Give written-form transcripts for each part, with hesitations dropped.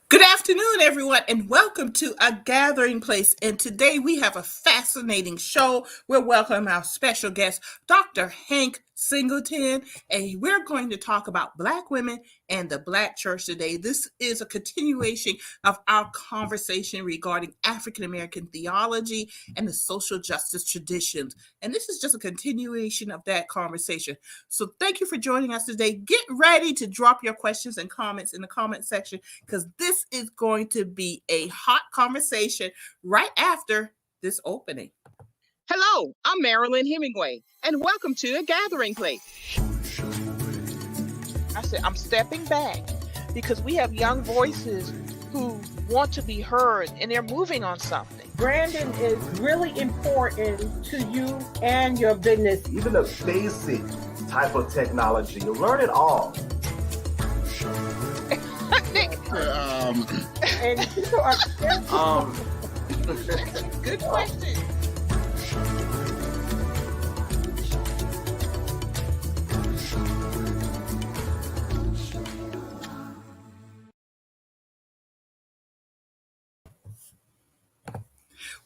Good afternoon, everyone, and welcome to A Gathering Place. And today we have a fascinating show. We're welcoming our special guest, Dr. Hank Singleton, and we're going to talk about Black women and the Black church today. This is a continuation of our conversation regarding African American theology and the social justice traditions. And this is just a continuation of that conversation. So thank you for joining us today. Get ready to drop your questions and comments in the comment section because this is going to be a hot conversation right after this opening. Hello, I'm Marilyn Hemingway, and welcome to A Gathering Place. I said, I'm stepping back because we have young voices who want to be heard and they're moving on something. Branding is really important to you and your business. Even a basic type of technology, you learn it all. And people are Good question.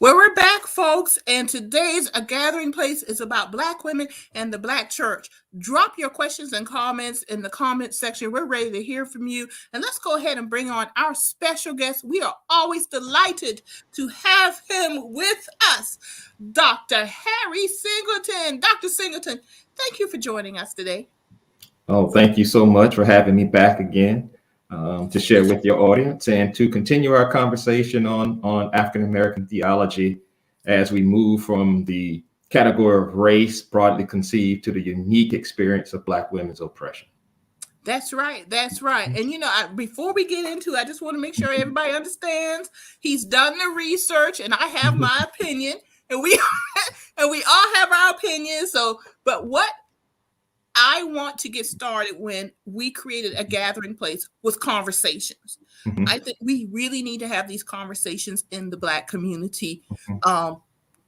Well, we're back, folks, and today's A Gathering Place is about Black women and the Black church. Drop your questions and comments in the comment section. We're ready to hear from you. And let's go ahead and bring on our special guest. We are always delighted to have him with us, Dr. Harry Singleton. Dr. Singleton, thank you for joining us today. Oh, thank you so much for having me back again. To share with your audience and to continue our conversation on African American theology as we move from the category of race broadly conceived to the unique experience of Black women's oppression. That's right. That's right. And, before we get into it, I just want to make sure everybody understands he's done the research and I have my opinion and we all have our opinions. But what I want to get started when we created A Gathering Place was conversations. Mm-hmm. I think we really need to have these conversations in the Black community on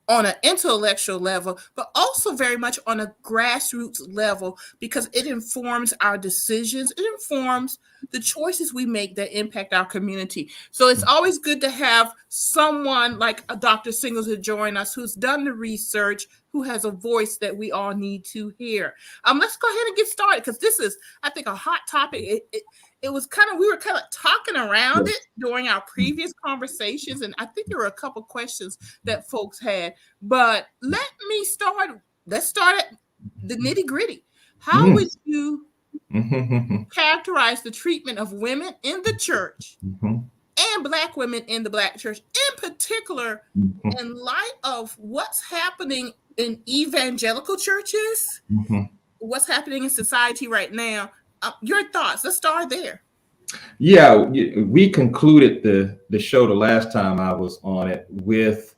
an intellectual level, but also very much on a grassroots level because it informs our decisions. It informs the choices we make that impact our community. So it's always good to have someone like a Dr. Singleton join us who's done the research, who has a voice that we all need to hear. Let's go ahead and get started because this is, I think, a hot topic. It was we were kind of talking around it during our previous conversations, and I think there were a couple questions that folks had. But let's start at the nitty gritty. How would you characterize the treatment of women in the church and Black women in the Black church, in particular, in light of what's happening in evangelical churches, what's happening in society right now? Your thoughts. Let's start there. Yeah, we concluded the show the last time I was on it with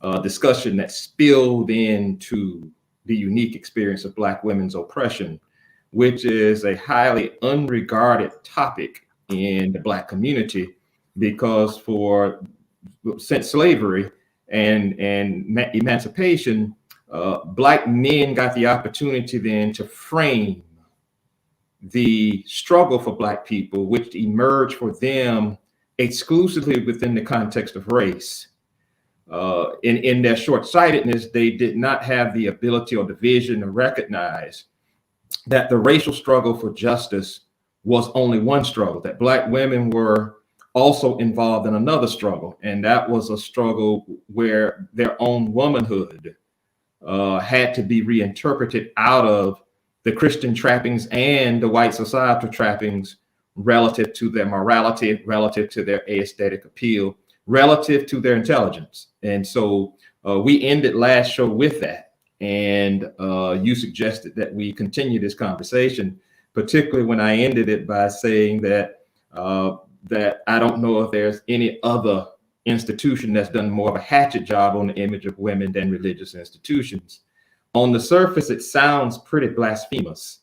a discussion that spilled into the unique experience of Black women's oppression, which is a highly unregarded topic in the Black community because since slavery and emancipation, Black men got the opportunity then to frame the struggle for Black people, which emerged for them exclusively within the context of race. In their short-sightedness, they did not have the ability or the vision to recognize that the racial struggle for justice was only one struggle, that Black women were also involved in another struggle. And that was a struggle where their own womanhood had to be reinterpreted out of the Christian trappings and the white societal trappings relative to their morality, relative to their aesthetic appeal, relative to their intelligence. And so we ended last show with that. And you suggested that we continue this conversation, particularly when I ended it by saying that I don't know if there's any other institution that's done more of a hatchet job on the image of women than religious institutions. On the surface, it sounds pretty blasphemous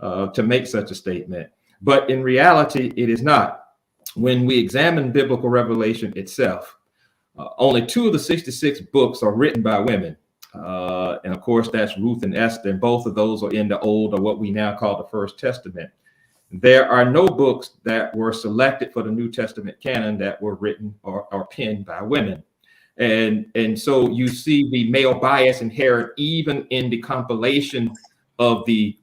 to make such a statement, but in reality, it is not. When we examine biblical revelation itself, only 2 of the 66 books are written by women. And of course, that's Ruth and Esther, and both of those are in the Old, or what we now call the First Testament. there are no books that were selected for the New Testament canon that were written or penned by women. And so you see the male bias inherent even in the compilation of the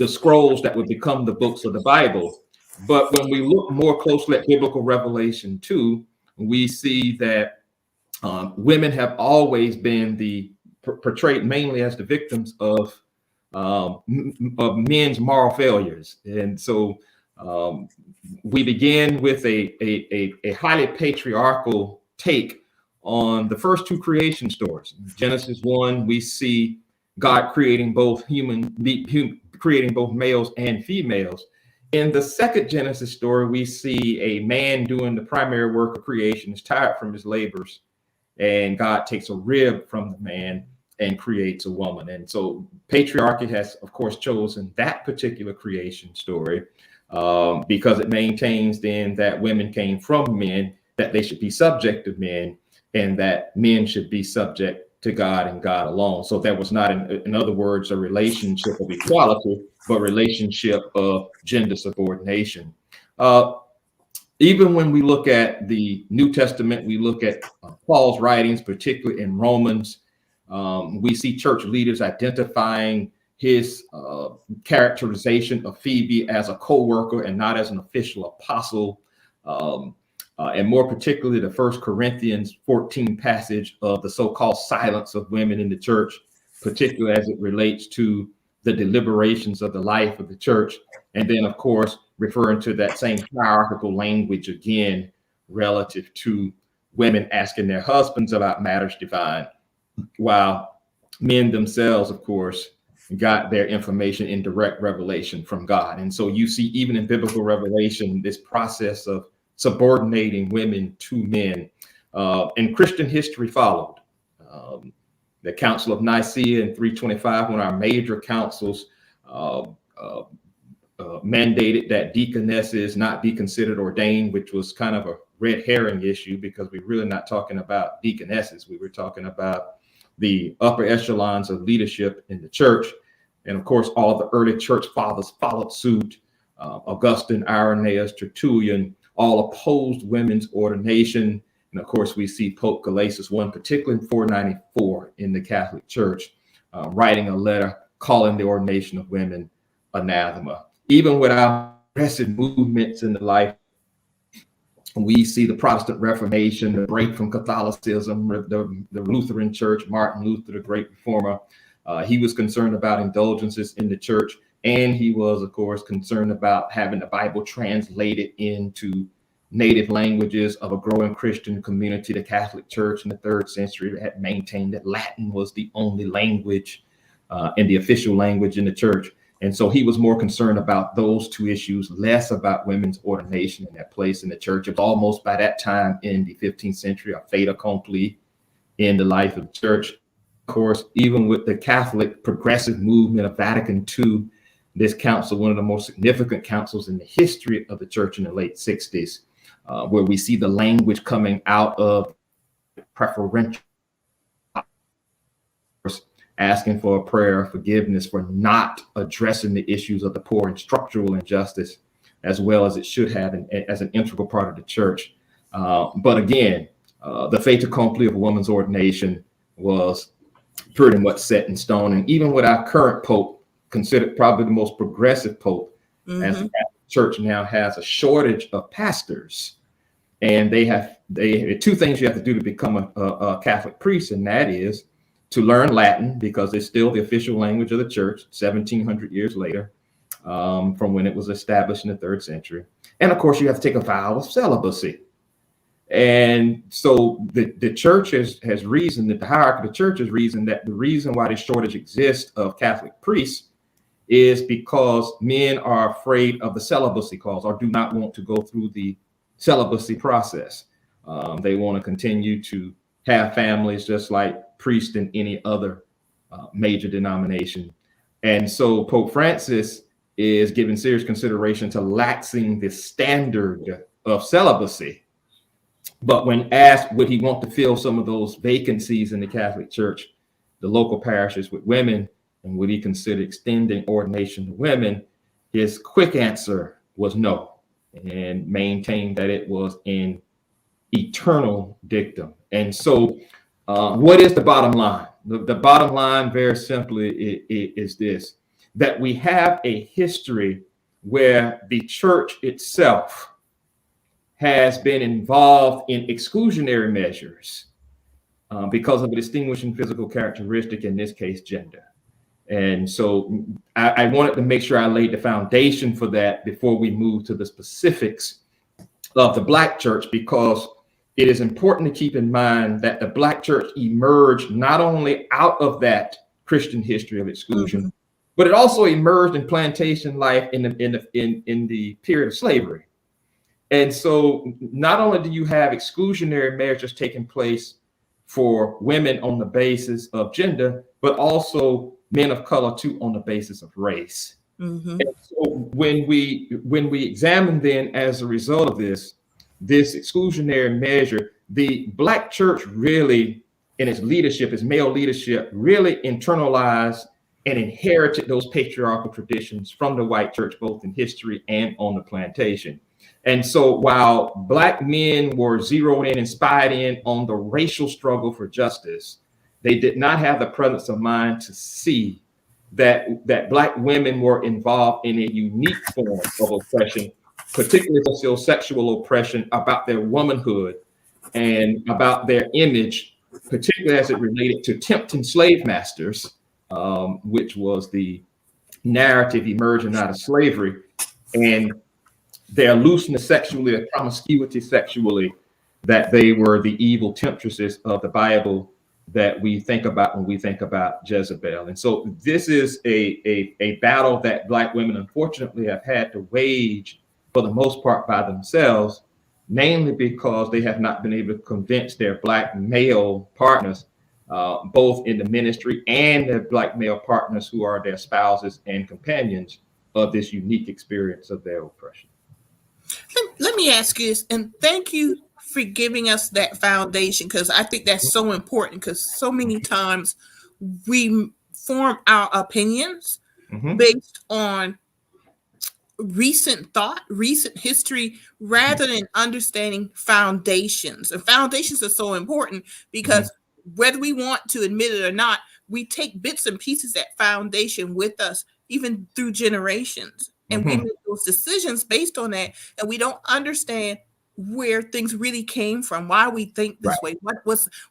scrolls that would become the books of the Bible. But when we look more closely at biblical revelation too, we see that women have always been portrayed mainly as the victims of men's moral failures. And so we begin with a highly patriarchal take on the first two creation stories. In Genesis 1, we see God creating both creating both males and females. In the second Genesis story, we see a man doing the primary work of creation, is tired from his labors, and God takes a rib from the man and creates a woman. And so patriarchy has, of course, chosen that particular creation story because it maintains then that women came from men, that they should be subject to men, and that men should be subject to God and God alone. So that was not, in other words, a relationship of equality, but relationship of gender subordination. Even when we look at the New Testament, we look at Paul's writings, particularly in Romans, we see church leaders identifying his characterization of Phoebe as a co-worker and not as an official apostle. And more particularly the 1 Corinthians 14 passage of the so-called silence of women in the church, particularly as it relates to the deliberations of the life of the church. And then, of course, referring to that same hierarchical language again, relative to women asking their husbands about matters divine, while men themselves, of course, got their information in direct revelation from God. And so you see, even in biblical revelation, this process of subordinating women to men, and Christian history followed. The Council of Nicaea in 325, one of our major councils, mandated that deaconesses not be considered ordained, which was kind of a red herring issue because we're really not talking about deaconesses. We were talking about the upper echelons of leadership in the church. And of course, all the early church fathers followed suit. Augustine, Irenaeus, Tertullian, all opposed women's ordination. And of course, we see Pope Gelasius I, particularly in 494 in the Catholic Church, writing a letter calling the ordination of women anathema. Even without progressive movements in the life, we see the Protestant Reformation, the break from Catholicism, the Lutheran Church, Martin Luther, the great reformer. He was concerned about indulgences in the church. And he was, of course, concerned about having the Bible translated into native languages of a growing Christian community. The Catholic Church in the 3rd century had maintained that Latin was the only language and the official language in the church. And so he was more concerned about those two issues, less about women's ordination and their place in the church. It was almost by that time in the 15th century a fait accompli in the life of the church. Of course, even with the Catholic progressive movement of Vatican II, this council, one of the most significant councils in the history of the church in the late 60s, where we see the language coming out of preferential, asking for a prayer of forgiveness for not addressing the issues of the poor and structural injustice, as well as it should have as an integral part of the church. But again, the fait accompli of a woman's ordination was pretty much set in stone. And even with our current Pope, considered probably the most progressive Pope, as the Catholic Church now has a shortage of pastors. And they have two things you have to do to become a Catholic priest, and that is to learn Latin, because it's still the official language of the church 1700 years later, from when it was established in the 3rd century. And of course, you have to take a vow of celibacy. And so the church has reasoned, that the hierarchy of the church has reasoned that the reason why this shortage exists of Catholic priests is because men are afraid of the celibacy clause, or do not want to go through the celibacy process. They want to continue to have families just like priests in any other major denomination. And so Pope Francis is giving serious consideration to laxing the standard of celibacy. But when asked, would he want to fill some of those vacancies in the Catholic Church, the local parishes, with women, and would he consider extending ordination to women, his quick answer was no, and maintained that it was an eternal dictum. And so, what is the bottom line? The bottom line, very simply, is this: that we have a history where the church itself has been involved in exclusionary measures because of a distinguishing physical characteristic, in this case, gender. And so I wanted to make sure I laid the foundation for that before we move to the specifics of the Black church, because it is important to keep in mind that the Black church emerged not only out of that Christian history of exclusion, but it also emerged in plantation life in the period of slavery. And so not only do you have exclusionary measures taking place for women on the basis of gender, but also men of color too on the basis of race. And so when we examine then, as a result of this exclusionary measure, the Black church really, in its leadership, its male leadership, really internalized and inherited those patriarchal traditions from the white church, both in history and on the plantation. And so while Black men were zeroed in and spied in on the racial struggle for justice, they did not have the presence of mind to see that Black women were involved in a unique form of oppression, particularly sexual oppression, about their womanhood and about their image, particularly as it related to tempting slave masters, which was the narrative emerging out of slavery, and their looseness sexually, their promiscuity sexually, that they were the evil temptresses of the Bible that we think about when we think about Jezebel. And so this is a battle that Black women, unfortunately, have had to wage for the most part by themselves, namely because they have not been able to convince their Black male partners, both in the ministry and their Black male partners who are their spouses and companions, of this unique experience of their oppression. Let me ask you this, and thank you for giving us that foundation, because I think that's so important, because so many times we form our opinions based on recent thought, recent history, rather than understanding foundations. And foundations are so important because whether we want to admit it or not, we take bits and pieces of that foundation with us, even through generations. And we make those decisions based on that, and we don't understand where things really came from, why we think this way,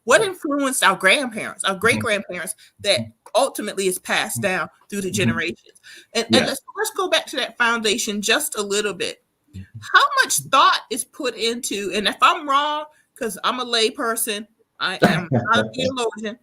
what influenced our grandparents, our great grandparents, that ultimately is passed down through the generations. And let's go back to that foundation just a little bit. How much thought is put into, and if I'm wrong, because I'm a lay person, I am not a theologian,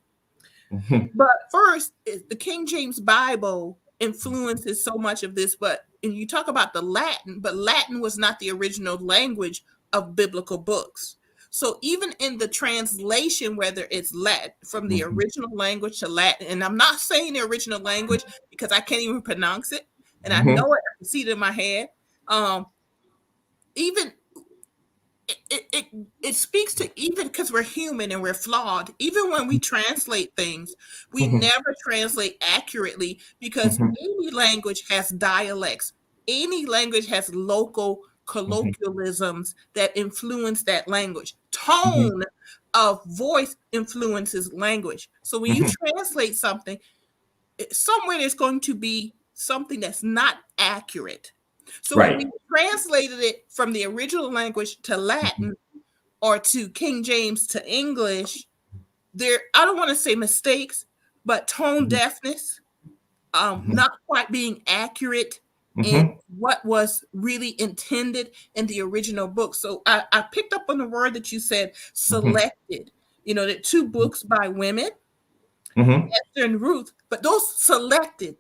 but first, the King James Bible influences so much of this, and you talk about the Latin, but Latin was not the original language of biblical books. So even in the translation, whether it's Latin from the original language to Latin, and I'm not saying the original language because I can't even pronounce it, and I know it, I can see it in my head. Even it speaks to, even because we're human and we're flawed, even when we translate things, we never translate accurately, because any language has dialects, any language has local colloquialisms that influence that language. Tone of voice influences language. So when you translate something, somewhere there's going to be something that's not accurate. So when we translated it from the original language to Latin or to King James to English, I don't want to say mistakes, but tone deafness, not quite being accurate in what was really intended in the original book. So I picked up on the word that you said, selected. You know, the two books by women, Esther and Ruth, but those selected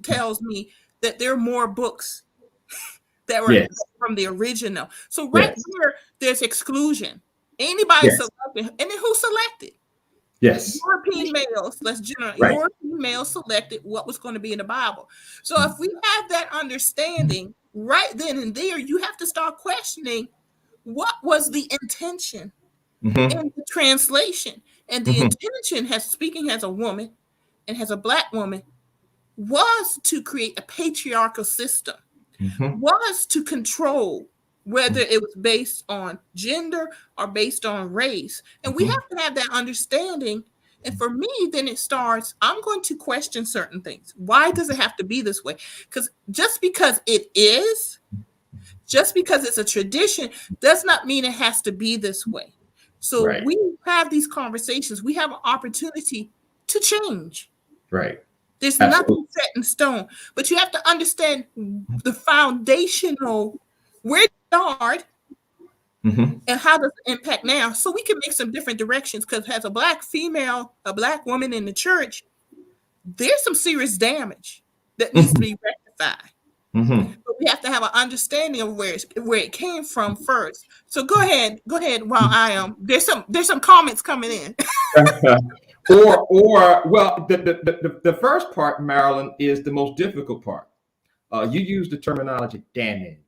tells me that there are more books that were from the original. So here, there's exclusion. Anybody selected, and then who selected? European males, let's generalize. European males selected what was going to be in the Bible. So if we have that understanding right then and there, you have to start questioning what was the intention in the translation. And the intention, speaking as a woman and as a Black woman, was to create a patriarchal system. was to control, whether it was based on gender or based on race. And we have to have that understanding. And for me, then it starts, I'm going to question certain things. Why does it have to be this way? Because just because it's a tradition, does not mean it has to be this way. So we have these conversations. We have an opportunity to change. Right. There's nothing set in stone, but you have to understand the foundational, where it started, and how does it impact now, so we can make some different directions. Because as a Black female, a Black woman in the church, there's some serious damage that needs to be rectified. But we have to have an understanding of where it came from first. So go ahead while I am. There's some comments coming in. Well, the first part, Marilyn, is the most difficult part. You use the terminology damage.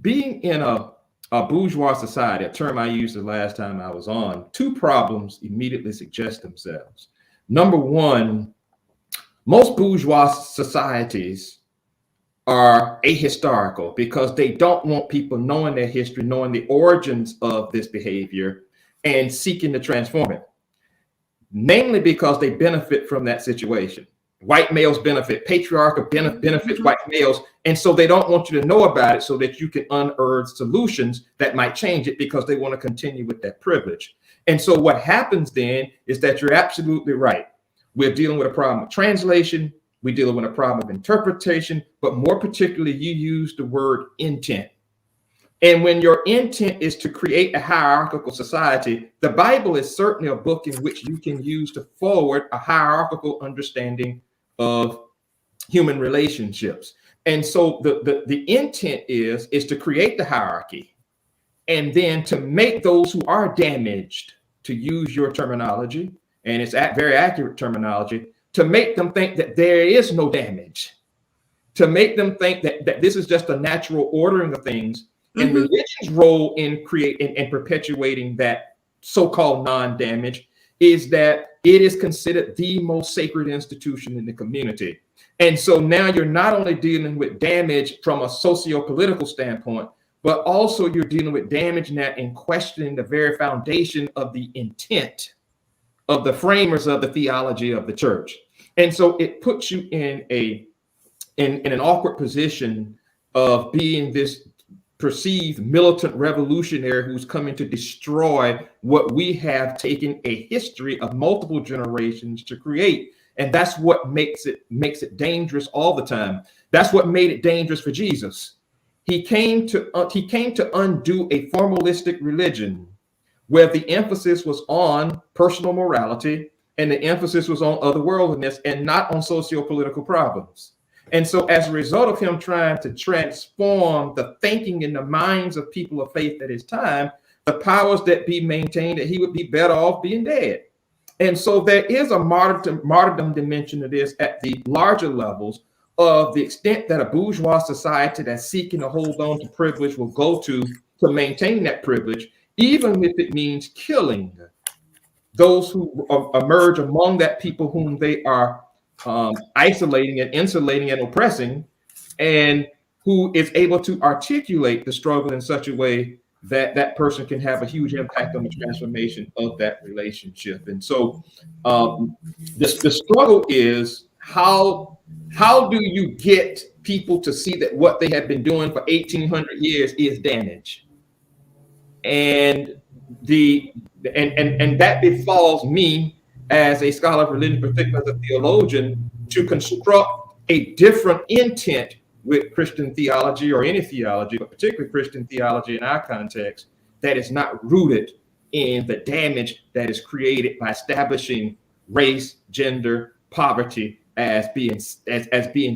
Being in a bourgeois society, a term I used the last time I was on, two problems immediately suggest themselves. Number one, most bourgeois societies are ahistorical because they don't want people knowing their history, knowing the origins of this behavior, and seeking to transform it. Namely because they benefit from that situation. White males benefit, patriarchal benefits white males, and so they don't want you to know about it so that you can unearth solutions that might change it, because they want to continue with that privilege. And so what happens then is that you're absolutely right. We're dealing with a problem of translation. We're dealing with a problem of interpretation, but more particularly, you use the word intent. And when your intent is to create a hierarchical society, the Bible is certainly a book in which you can use to forward a hierarchical understanding of human relationships. And so the intent is to create the hierarchy, and then to make those who are damaged, to use your terminology, and it's very accurate terminology, to make them think that there is no damage, to make them think that this is just a natural ordering of things. And religion's role in creating and perpetuating that so-called non-damage is that it is considered the most sacred institution in the community. And so now you're not only dealing with damage from a socio-political standpoint, but also you're dealing with damage now in questioning the very foundation of the intent of the framers of the theology of the church. And so it puts you in an awkward position of being this perceived militant revolutionary who's coming to destroy what we have taken a history of multiple generations to create. And that's what makes it dangerous all the time. That's what made it dangerous for Jesus. He came to undo a formalistic religion where the emphasis was on personal morality and the emphasis was on otherworldliness and not on socio-political problems. And so as a result of him trying to transform the thinking in the minds of people of faith at his time, the powers that be maintained that he would be better off being dead. And so there is a martyrdom dimension to this at the larger levels of the extent that a bourgeois society that's seeking to hold on to privilege will go to maintain that privilege, even if it means killing those who emerge among that people whom they are isolating and insulating and oppressing, and who is able to articulate the struggle in such a way that that person can have a huge impact on the transformation of that relationship. And so the struggle is how do you get people to see that what they have been doing for 1800 years is damage? And that befalls me as a scholar of religion, particularly as a theologian, to construct a different intent with Christian theology or any theology, but particularly Christian theology in our context, that is not rooted in the damage that is created by establishing race, gender, poverty as being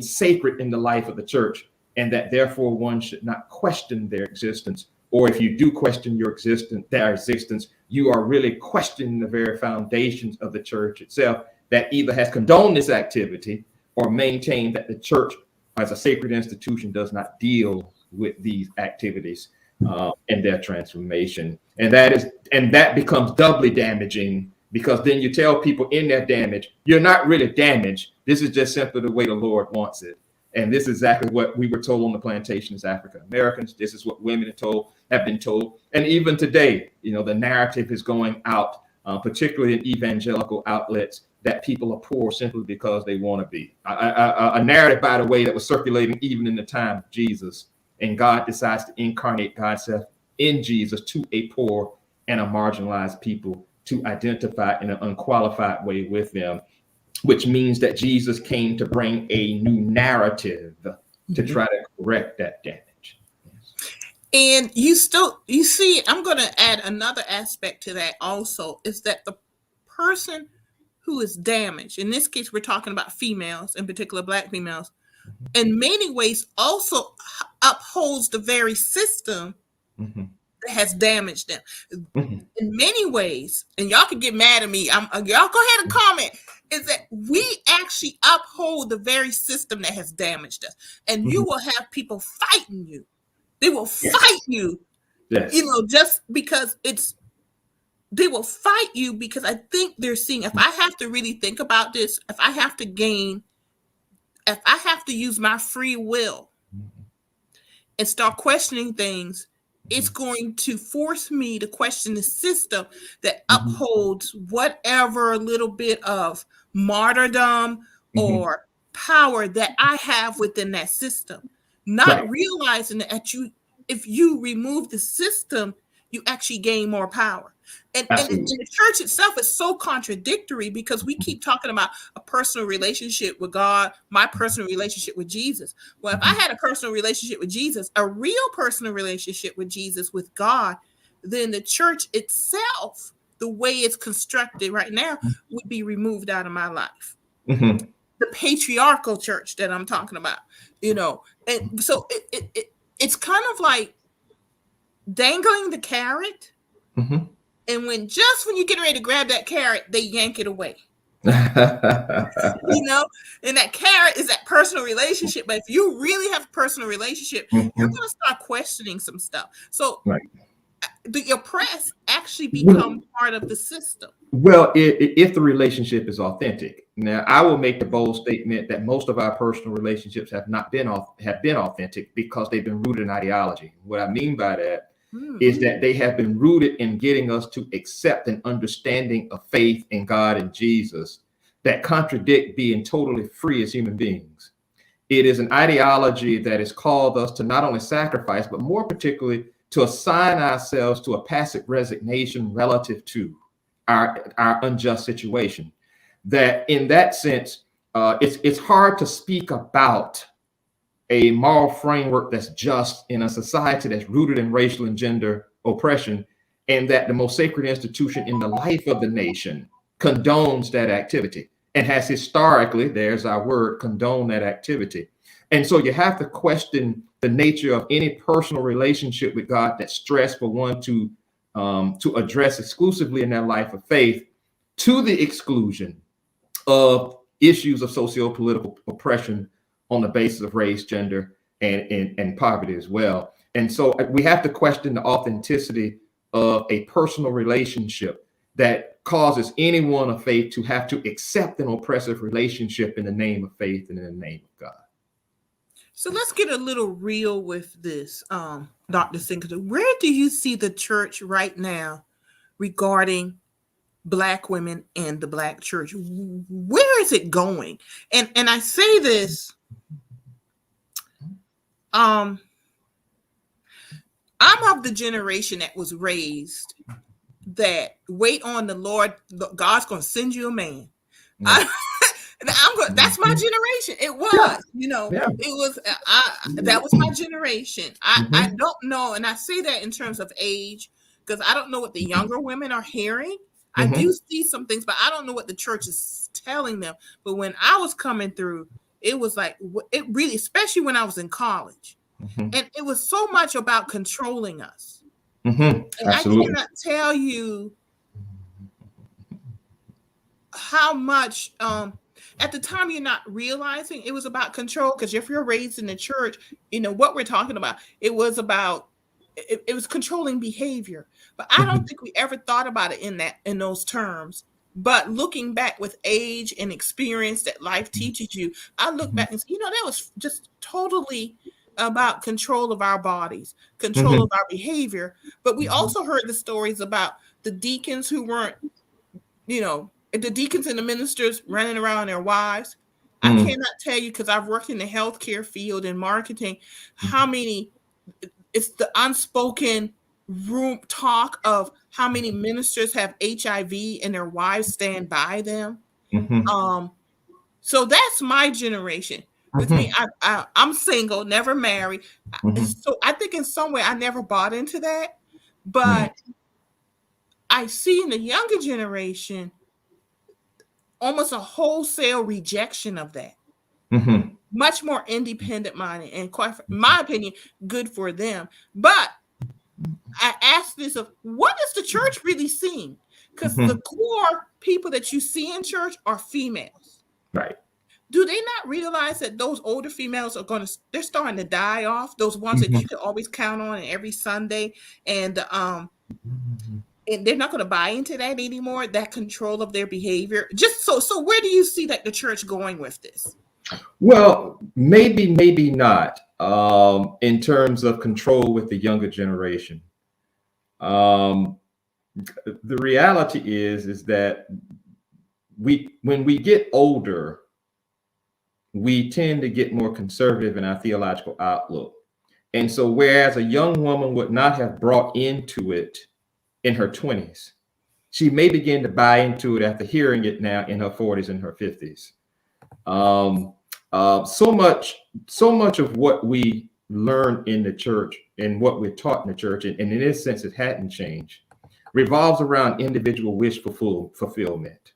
sacred in the life of the church, and that therefore one should not question their existence. Or if you do question their existence, you are really questioning the very foundations of the church itself, that either has condoned this activity or maintained that the church as a sacred institution does not deal with these activities and their transformation. And that becomes doubly damaging, because then you tell people in their damage, you're not really damaged. This is just simply the way the Lord wants it. And this is exactly what we were told on the plantation as African Americans. This is what women have been told. And even today, the narrative is going out, particularly in evangelical outlets, that people are poor simply because they want to be. A narrative, by the way, that was circulating even in the time of Jesus. And God decides to incarnate God's self in Jesus to a poor and a marginalized people to identify in an unqualified way with them, which means that Jesus came to bring a new narrative to try to correct that damage. And you see, I'm going to add another aspect to that also, is that the person who is damaged, in this case, we're talking about females, in particular Black females, in many ways also upholds the very system that has damaged them. In many ways, and y'all can get mad at me, y'all go ahead and comment, is that we actually uphold the very system that has damaged us. And you will have people fighting you. They will fight you, just because they will fight you because I think they're seeing, if I have to really think about this, if I have to use my free will and start questioning things, it's going to force me to question the system that upholds whatever little bit of martyrdom or power that I have within that system. Not realizing that if you remove the system, you actually gain more power. And the church itself is so contradictory because we keep talking about a personal relationship with God, my personal relationship with Jesus. Well, if I had a personal relationship with Jesus, a real personal relationship with Jesus, with God, then the church itself, the way it's constructed right now, would be removed out of my life. The patriarchal church that I'm talking about, and so it's kind of like dangling the carrot. And when you're getting ready to grab that carrot, they yank it away. And that carrot is that personal relationship. But if you really have a personal relationship, you're going to start questioning some stuff. So the oppressed actually become part of the system. Well, if the relationship is authentic. Now, I will make the bold statement that most of our personal relationships have been authentic because they've been rooted in ideology. What I mean by that is that they have been rooted in getting us to accept an understanding of faith in God and Jesus that contradict being totally free as human beings. It is an ideology that has called us to not only sacrifice, but more particularly to assign ourselves to a passive resignation relative to our unjust situation. That in that sense, it's hard to speak about a moral framework that's just in a society that's rooted in racial and gender oppression, and that the most sacred institution in the life of the nation condones that activity and has historically, there's our word, condoned that activity. And so you have to question the nature of any personal relationship with God that's stressed for one to address exclusively in their life of faith, to the exclusion of issues of socio-political oppression on the basis of race, gender, and poverty as well. And so we have to question the authenticity of a personal relationship that causes anyone of faith to have to accept an oppressive relationship in the name of faith and in the name of God. So let's get a little real with this, Dr. Singleton. Where do you see the church right now regarding Black women and the Black church? Where is it going? And I say this, I'm of the generation that was raised that wait on the Lord. God's going to send you a man. That's my generation. It was, it was, that was my generation. I don't know. And I say that in terms of age, because I don't know what the younger women are hearing. I do see some things, but I don't know what the church is telling them. But when I was coming through, it was like, it really, especially when I was in college, and it was so much about controlling us. And Absolutely. I cannot tell you how much, at the time you're not realizing it was about control, because if you're raised in the church, what we're talking about, it was about, it was controlling behavior. But I don't think we ever thought about it in those terms But looking back with age and experience that life teaches you, I look back and say, that was just totally about control of our bodies, control Mhm. of our behavior. But we also heard the stories about the deacons who weren't, the deacons and the ministers running around their wives. I Mm. cannot tell you, because I've worked in the healthcare field and marketing, how many, it's the unspoken room talk of how many ministers have HIV and their wives stand by them. Mhm. So that's my generation. With me, Mhm. I'm single, never married. Mhm. So I think in some way I never bought into that. Mhm. But I see in the younger generation almost a wholesale rejection of that. Mhm. Much more independent minded, and quite, in my opinion, good for them. But I ask this of, what is the church really seeing? Because the Mhm. core people that you see in church are females. Right. Do they not realize that those older females they're starting to die off? Those ones that Mhm. you can always count on every Sunday, and they're not going to buy into that anymore. That control of their behavior. Just so where do you see that the church going with this? Well, maybe not. In terms of control with the younger generation. Um, the reality is that when we get older, we tend to get more conservative in our theological outlook. And so, whereas a young woman would not have brought into it in her 20s, she may begin to buy into it after hearing it now in her 40s and her 50s. Um, so much of what we learn in the church and what we're taught in the church, and in this sense, it hadn't changed, revolves around individual wish fulfillment.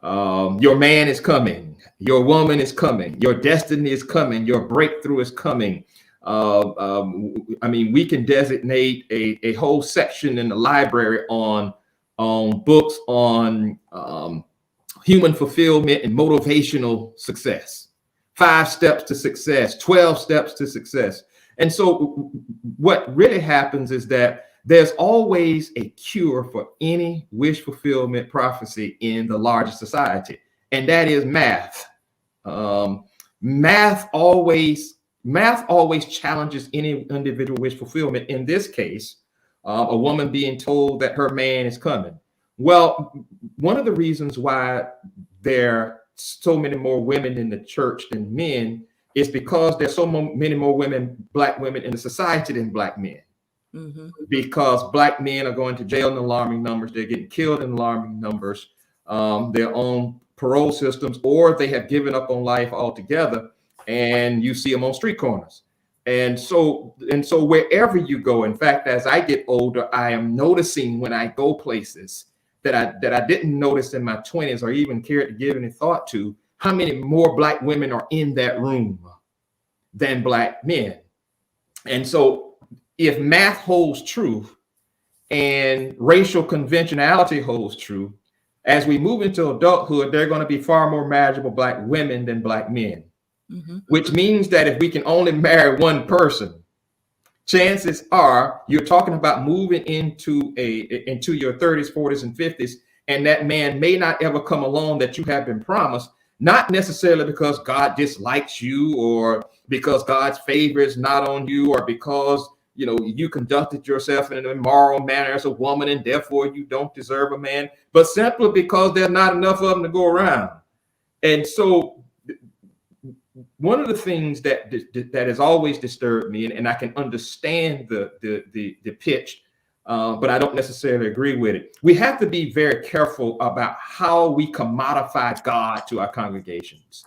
Your man is coming, your woman is coming, your destiny is coming, your breakthrough is coming. I mean, we can designate a whole section in the library on books on human fulfillment and motivational success. 5 steps to success, 12 steps to success. And so what really happens is that there's always a cure for any wish fulfillment prophecy in the larger society, and that is math. Um, math always challenges any individual wish fulfillment. In this case, a woman being told that her man is coming. Well, one of the reasons why there are so many more women in the church than men is because there's many more black women in the society than black men. Mm-hmm. Because black men are going to jail in alarming numbers, they're getting killed in alarming numbers, they're on parole systems, or they have given up on life altogether, and you see them on street corners. And so wherever you go, in fact, as I get older, I am noticing when I go places that I didn't notice in my 20s or even cared to give any thought to, how many more black women are in that room than black men. And so if math holds true and racial conventionality holds true, as we move into adulthood, there are going to be far more marriageable black women than black men, Mm-hmm. which means that if we can only marry one person, chances are you're talking about moving into your 30s, 40s, and 50s, and that man may not ever come along that you have been promised, not necessarily because God dislikes you or because God's favor is not on you or because you conducted yourself in an immoral manner as a woman and therefore you don't deserve a man, but simply because there's not enough of them to go around. And so one of the things that has always disturbed me, and I can understand the pitch, but I don't necessarily agree with it. We have to be very careful about how we commodify God to our congregations.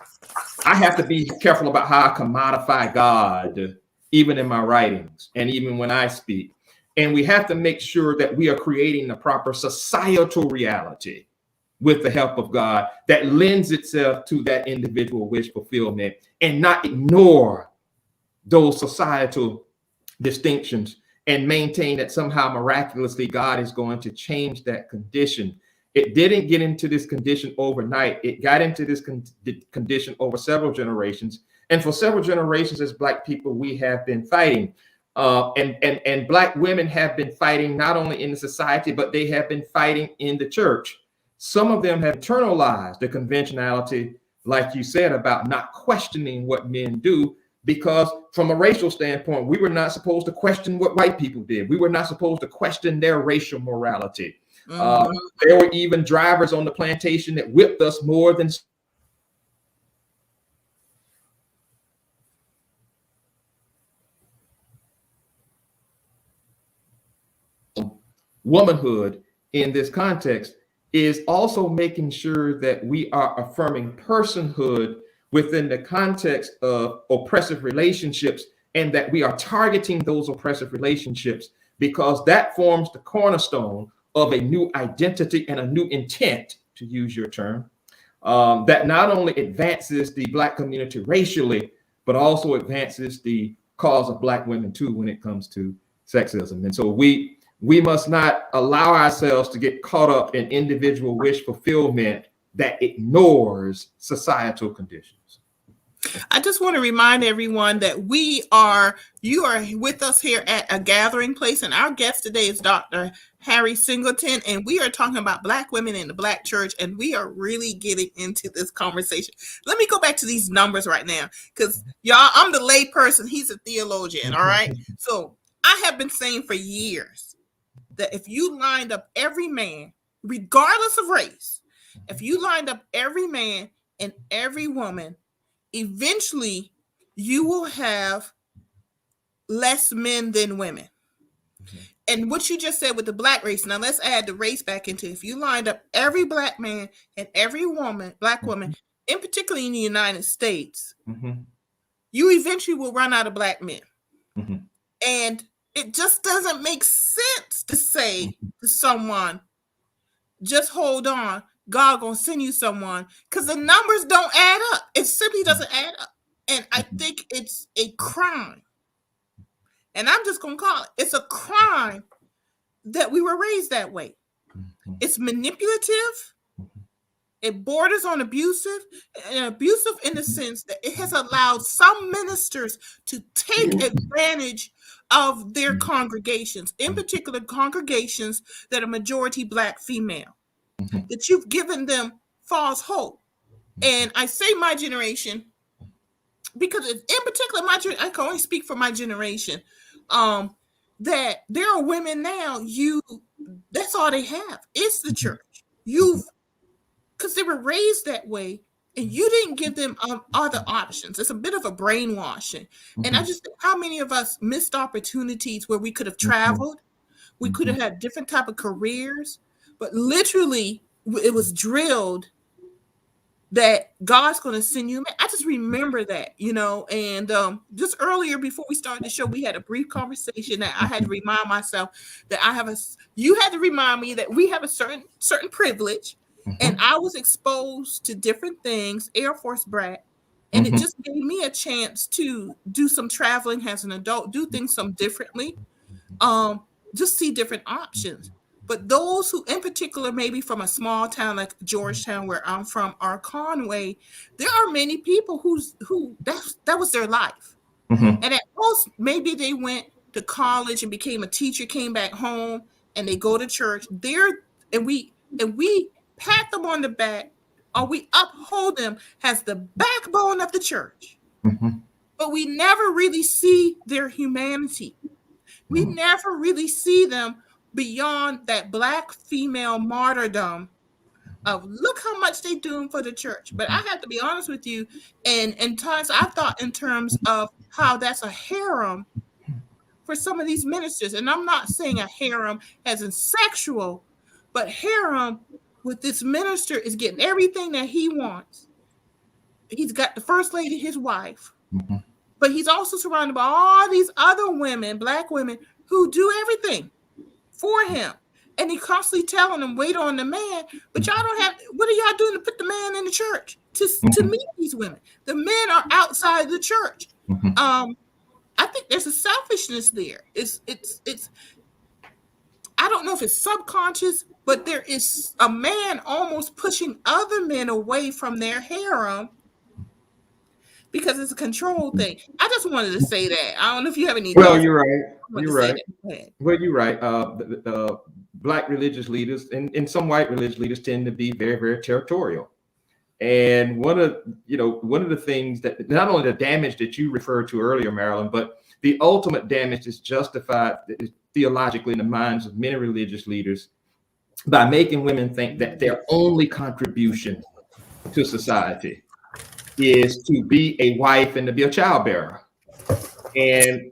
I have to be careful about how I commodify God, even in my writings and even when I speak. And we have to make sure that we are creating the proper societal reality with the help of God that lends itself to that individual wish fulfillment and not ignore those societal distinctions and maintain that somehow miraculously God is going to change that condition. It didn't get into this condition overnight. It got into this condition over several generations. And for several generations as Black people, we have been fighting. And Black women have been fighting not only in the society, but they have been fighting in the church. Some of them have internalized the conventionality, like you said, about not questioning what men do, because from a racial standpoint, we were not supposed to question what white people did. We were not supposed to question their racial morality. There were even drivers on the plantation that whipped us more than womanhood in this context is also making sure that we are affirming personhood within the context of oppressive relationships, and that we are targeting those oppressive relationships because that forms the cornerstone of a new identity and a new intent, to use your term, that not only advances the Black community racially, but also advances the cause of Black women too when it comes to sexism. And so we must not allow ourselves to get caught up in individual wish fulfillment that ignores societal conditions. I just want to remind everyone that you are with us here at a gathering place, and our guest today is Dr. Harry Singleton, and we are talking about Black women in the Black church, and we are really getting into this conversation. Let me go back to these numbers right now, because y'all, I'm the lay person, he's a theologian, all right? So I have been saying for years that if you lined up every man, regardless of race, if you lined up every man and every woman, eventually you will have less men than women. And what you just said with the Black race, now let's add the race back into it. If you lined up every Black man and every Black woman, in particular in the United States, you eventually will run out of Black men. And it just doesn't make sense to say to someone, just hold on, God gonna send you someone, because the numbers don't add up. It simply doesn't add up. And I think it's a crime. And I'm just gonna call it, it's a crime that we were raised that way. It's manipulative. It borders on abusive, and abusive in the sense that it has allowed some ministers to take advantage of their congregations, in particular congregations that are majority Black female, that you've given them false hope. And I say my generation, because in particular, I can only speak for my generation, that there are women now, that's all they have. It's the church. Because they were raised that way, and you didn't give them other options. It's a bit of a brainwashing. And I just think how many of us missed opportunities where we could have traveled, we could have had different type of careers, but literally it was drilled that God's going to send you. I just remember that, and just earlier before we started the show, we had a brief conversation that I had to remind myself that you had to remind me that we have a certain privilege. And I was exposed to different things, Air Force brat, and it just gave me a chance to do some traveling as an adult, do things some differently, just see different options. But those who, in particular, maybe from a small town like Georgetown, where I'm from, or Conway, there are many people who that was their life. And at most, maybe they went to college and became a teacher, came back home, and they go to church. And we pat them on the back, or we uphold them as the backbone of the church. But we never really see their humanity. We never really see them beyond that Black female martyrdom of look how much they're doing for the church. But I have to be honest with you, and in times I thought in terms of how that's a harem for some of these ministers. And I'm not saying a harem as in sexual, but harem with this minister is getting everything that he wants. He's got the first lady, his wife, but he's also surrounded by all these other women, Black women, who do everything for him. And he constantly telling them, wait on the man, but y'all don't have, what are y'all doing to put the man in the church to meet these women? The men are outside the church. I think there's a selfishness there. It's I don't know if it's subconscious, but there is a man almost pushing other men away from their harem because it's a control thing. I just wanted to say that. I don't know if you have any. Well, you're right. You're right. Well, you're right. The Black religious leaders and some white religious leaders tend to be very, very territorial. And one of the things that not only the damage that you referred to earlier, Marilyn, but the ultimate damage is justified theologically in the minds of many religious leaders by making women think that their only contribution to society is to be a wife and to be a childbearer. And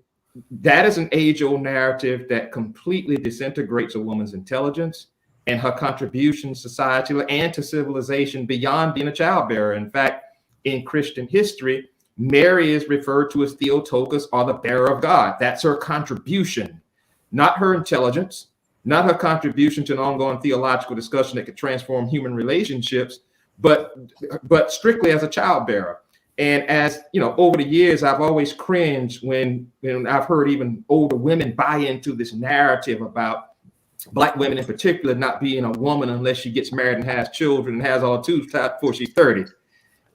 that is an age-old narrative that completely disintegrates a woman's intelligence and her contribution to society and to civilization beyond being a childbearer. In fact, in Christian history, Mary is referred to as Theotokos, or the bearer of God. That's her contribution, not her intelligence, not her contribution to an ongoing theological discussion that could transform human relationships, but strictly as a childbearer. And as you know, over the years, I've always cringed when I've heard even older women buy into this narrative about Black women in particular not being a woman unless she gets married and has children and has all two before she's 30.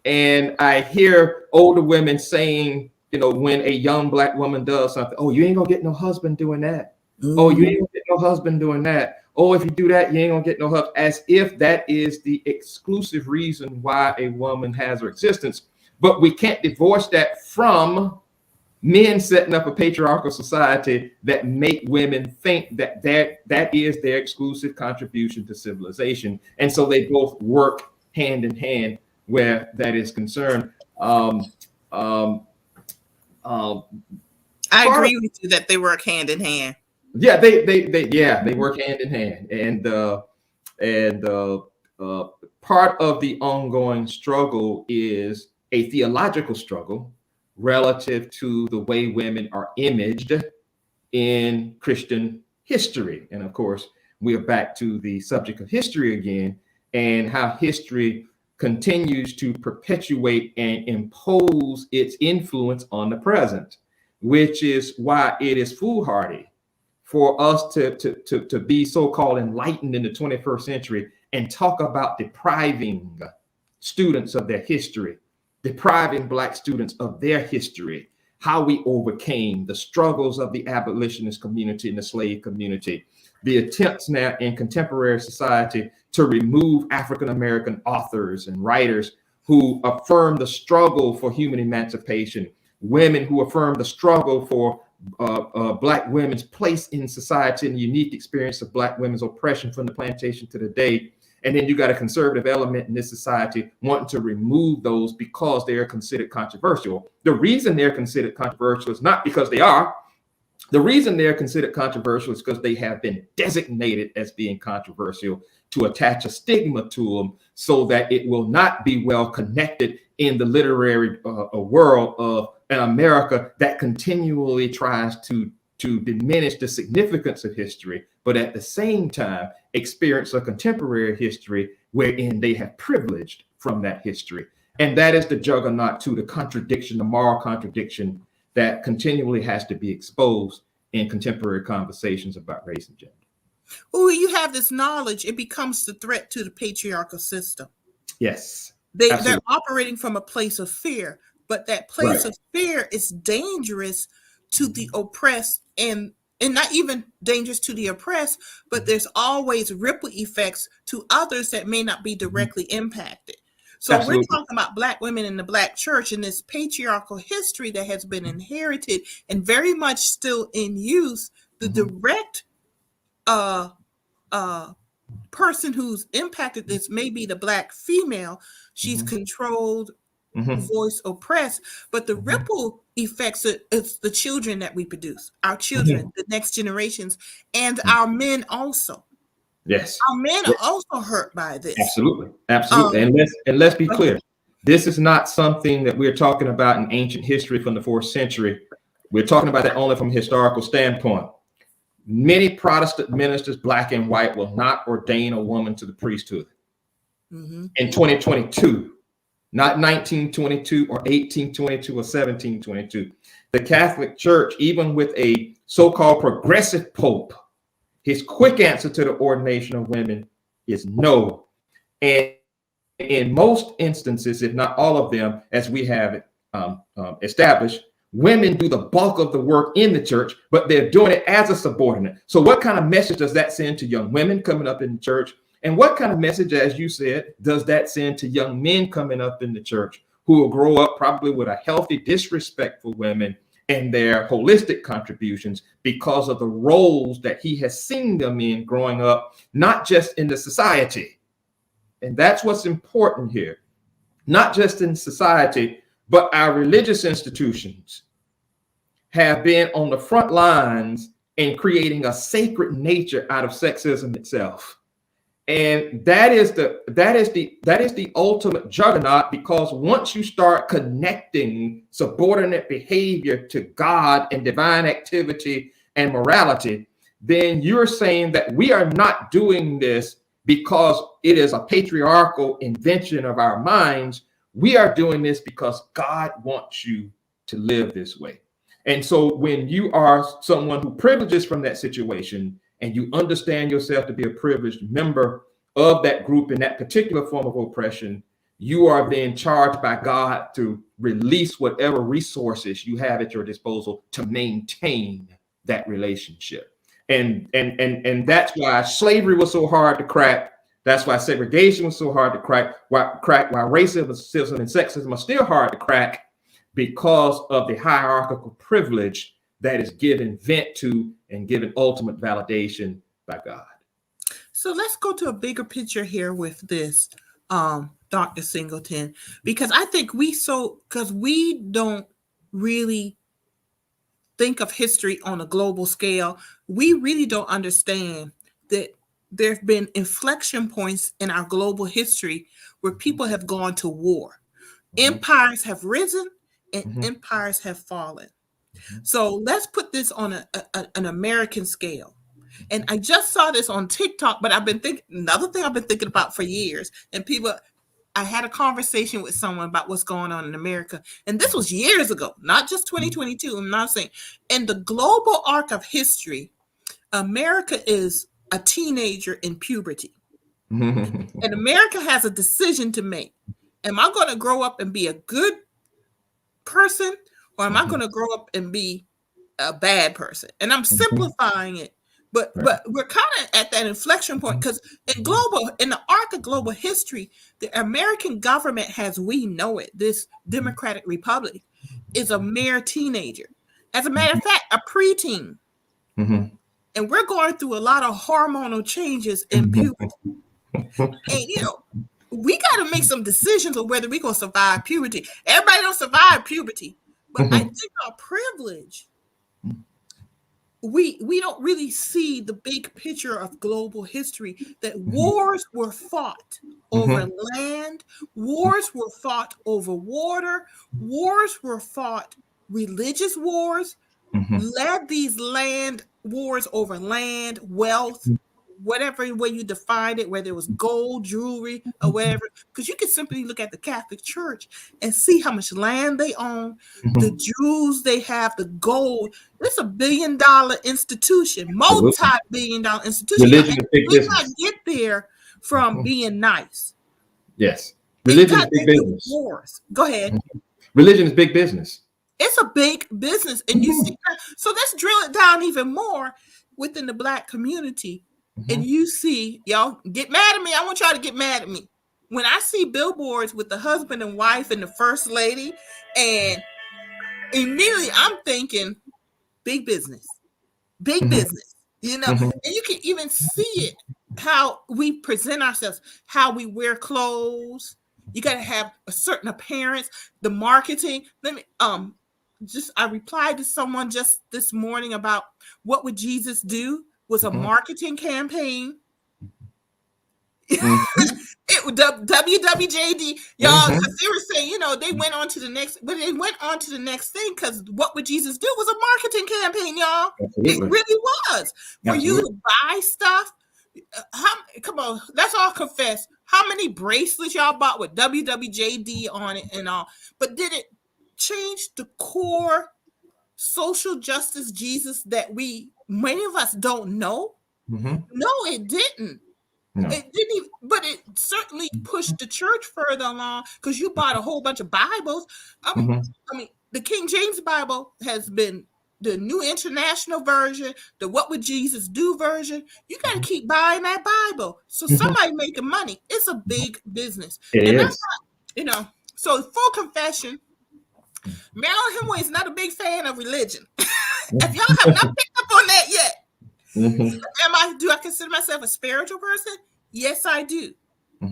And I hear older women saying, when a young Black woman does something, oh, you ain't gonna get no husband doing that. Mm-hmm. Oh, you ain't gonna get no husband doing that. Oh, if you do that, you ain't gonna get no husband. As if that is the exclusive reason why a woman has her existence. But we can't divorce that from men setting up a patriarchal society that make women think that that is their exclusive contribution to civilization. And so they both work hand in hand where that is concerned. I agree with you that they work hand in hand. Yeah, they work hand in hand. And part of the ongoing struggle is a theological struggle relative to the way women are imaged in Christian history. And of course, we are back to the subject of history again, and how history continues to perpetuate and impose its influence on the present, which is why it is foolhardy for us to be so-called enlightened in the 21st century and talk about depriving students of their history, depriving Black students of their history, how we overcame the struggles of the abolitionist community and the slave community, the attempts now in contemporary society to remove African-American authors and writers who affirm the struggle for human emancipation, women who affirm the struggle for Black women's place in society and the unique experience of Black women's oppression from the plantation to the day. And then you got a conservative element in this society wanting to remove those because they are considered controversial. The reason they're considered controversial is not because they are. The reason they're considered controversial is because they have been designated as being controversial to attach a stigma to them so that it will not be well connected in the literary world of an America that continually tries to diminish the significance of history, but at the same time experience a contemporary history wherein they have privileged from that history. And that is the juggernaut to the contradiction, the moral contradiction that continually has to be exposed in contemporary conversations about race and gender. Well, you have this knowledge, it becomes the threat to the patriarchal system. Yes. They're operating from a place of fear, but that place of fear is dangerous to the oppressed and not even dangerous to the oppressed, but there's always ripple effects to others that may not be directly impacted. So we're talking about Black women in the Black church and this patriarchal history that has been inherited and very much still in use. The direct person who's impacted this may be the Black female. She's controlled, voice oppressed, but the ripple effects, it's the children that we produce, our children, the next generations, and our men also. Yes. Our men are also hurt by this. Absolutely. And let's be clear. This is not something that we're talking about in ancient history from the 4th century. We're talking about that only from a historical standpoint. Many Protestant ministers, Black and white, will not ordain a woman to the priesthood in 2022, not 1922 or 1822 or 1722. The Catholic Church, even with a so-called progressive pope, his quick answer to the ordination of women is no. And in most instances, if not all of them, as we have it, established, women do the bulk of the work in the church, but they're doing it as a subordinate. So what kind of message does that send to young women coming up in the church? And what kind of message, as you said, does that send to young men coming up in the church who will grow up probably with a healthy disrespect for women and their holistic contributions because of the roles that he has seen them in growing up, not just in the society. And that's what's important here. Not just in society, but our religious institutions have been on the front lines in creating a sacred nature out of sexism itself. And that is the ultimate juggernaut, because once you start connecting subordinate behavior to God and divine activity and morality, then you're saying that we are not doing this because it is a patriarchal invention of our minds. We are doing this because God wants you to live this way. And so when you are someone who privileges from that situation, and you understand yourself to be a privileged member of that group in that particular form of oppression, you are then charged by God to release whatever resources you have at your disposal to maintain that relationship. And that's why slavery was so hard to crack. That's why segregation was so hard to crack. Why racism and sexism are still hard to crack, because of the hierarchical privilege that is given vent to and given ultimate validation by God. So let's go to a bigger picture here with this, Dr. Singleton, because I think because we don't really think of history on a global scale, we really don't understand that there have been inflection points in our global history where people have gone to war. Empires have risen and empires have fallen. So let's put this on an American scale. And I just saw this on TikTok, but another thing I've been thinking about for years. And I had a conversation with someone about what's going on in America. And this was years ago, not just 2022. I'm not saying. In the global arc of history, America is a teenager in puberty. And America has a decision to make. Am I going to grow up and be a good person, or am I going to grow up and be a bad person? And I'm simplifying it, but we're kind of at that inflection point, because in the arc of global history, the American government, as we know it, this democratic republic, is a mere teenager. As a matter of fact, a preteen. And we're going through a lot of hormonal changes in puberty. And we got to make some decisions on whether we're going to survive puberty. Everybody don't survive puberty, but I think our privilege, we don't really see the big picture of global history, that wars were fought over land, wars were fought over water, wars were fought, religious wars led these land wars over land, wealth, whatever way you define it, whether it was gold, jewelry, or whatever, because you can simply look at the Catholic Church and see how much land they own, the jewels they have, the gold. It's $1 billion institution, multi-billion-dollar institution. Religion is big business. We not get there from being nice. Yes, religion is big business. Wars. Go ahead. Religion is big business. It's a big business, and you see. So let's drill it down even more within the Black community. And you see, y'all get mad at me. I want y'all to get mad at me. When I see billboards with the husband and wife and the first lady, and immediately I'm thinking big business, business, and you can even see it, how we present ourselves, how we wear clothes. You got to have a certain appearance, the marketing. I replied to someone just this morning about what would Jesus do was a marketing campaign. It was WWJD, y'all, because they were saying, they went on to the next thing, because what would Jesus do was a marketing campaign, y'all. Absolutely. It really was. For you to buy stuff. Come on, let's all confess. How many bracelets y'all bought with WWJD on it and all? But did it change the core social justice Jesus that many of us don't know? No, it didn't. No. It didn't even, but it certainly pushed the church further along because you bought a whole bunch of Bibles. I mean, the King James Bible has been the New International Version, the What Would Jesus Do version. You got to keep buying that Bible. So somebody making money. It's a big business. It And is. I'm not, so full confession, Marilyn Hemingway is not a big fan of religion. If y'all have not picked up on that yet, do I consider myself a spiritual person? Yes, I do.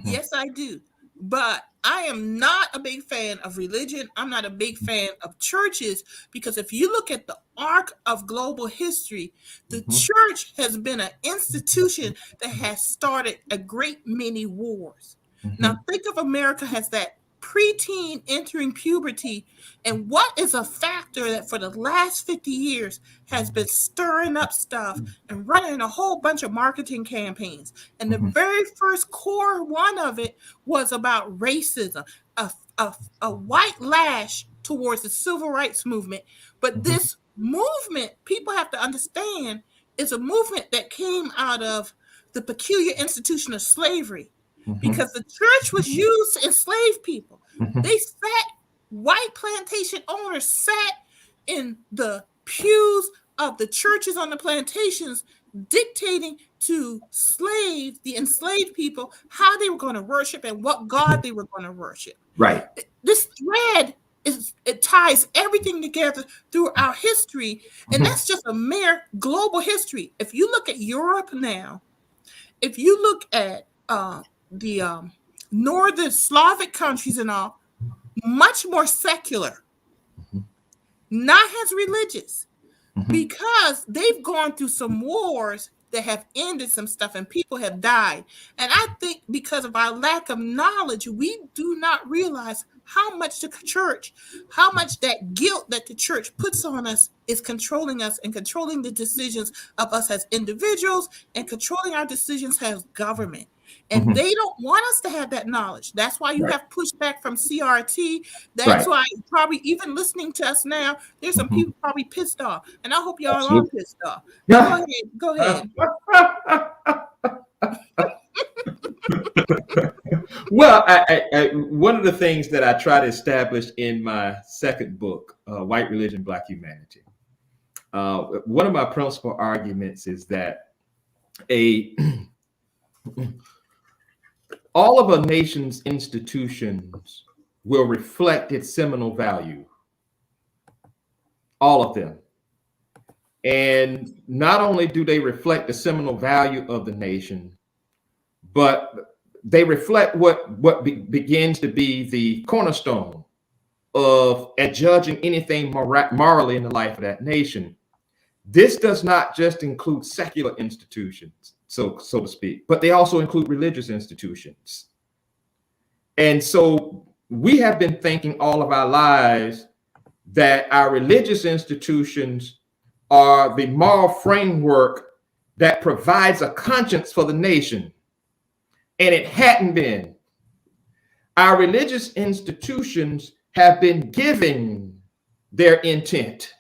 Yes, I do. But I am not a big fan of religion. I'm not a big fan of churches because if you look at the arc of global history, the church has been an institution that has started a great many wars. Now think of America as that preteen entering puberty, and what is a factor that for the last 50 years has been stirring up stuff and running a whole bunch of marketing campaigns. And the very first core one of it was about racism, a white lash towards the civil rights movement. But this movement, people have to understand, is a movement that came out of the peculiar institution of slavery. Because the church was used to enslave people. White plantation owners sat in the pews of the churches on the plantations dictating to the enslaved people how they were going to worship and what God they were going to worship. Right. This thread it ties everything together through our history, and that's just a mere global history. If you look at Europe now, if you look at the northern Slavic countries and all, much more secular, not as religious, because they've gone through some wars that have ended some stuff and people have died. And I think because of our lack of knowledge, we do not realize how much the church, how much that guilt that the church puts on us is controlling us and controlling the decisions of us as individuals and controlling our decisions as government. And they don't want us to have that knowledge. That's why you have pushback from CRT. That's why probably even listening to us now, there's some people probably pissed off. And I hope y'all are pissed off. Go ahead. Well, I one of the things that I try to establish in my second book, White Religion, Black Humanity, one of my principal arguments is that all of a nation's institutions will reflect its seminal value. All of them. And not only do they reflect the seminal value of the nation, but they reflect what begins to be the cornerstone of judging anything morally in the life of that nation. This does not just include secular institutions, so to speak, but they also include religious institutions. And so we have been thinking all of our lives that our religious institutions are the moral framework that provides a conscience for the nation. And it hadn't been. Our religious institutions have been giving their intent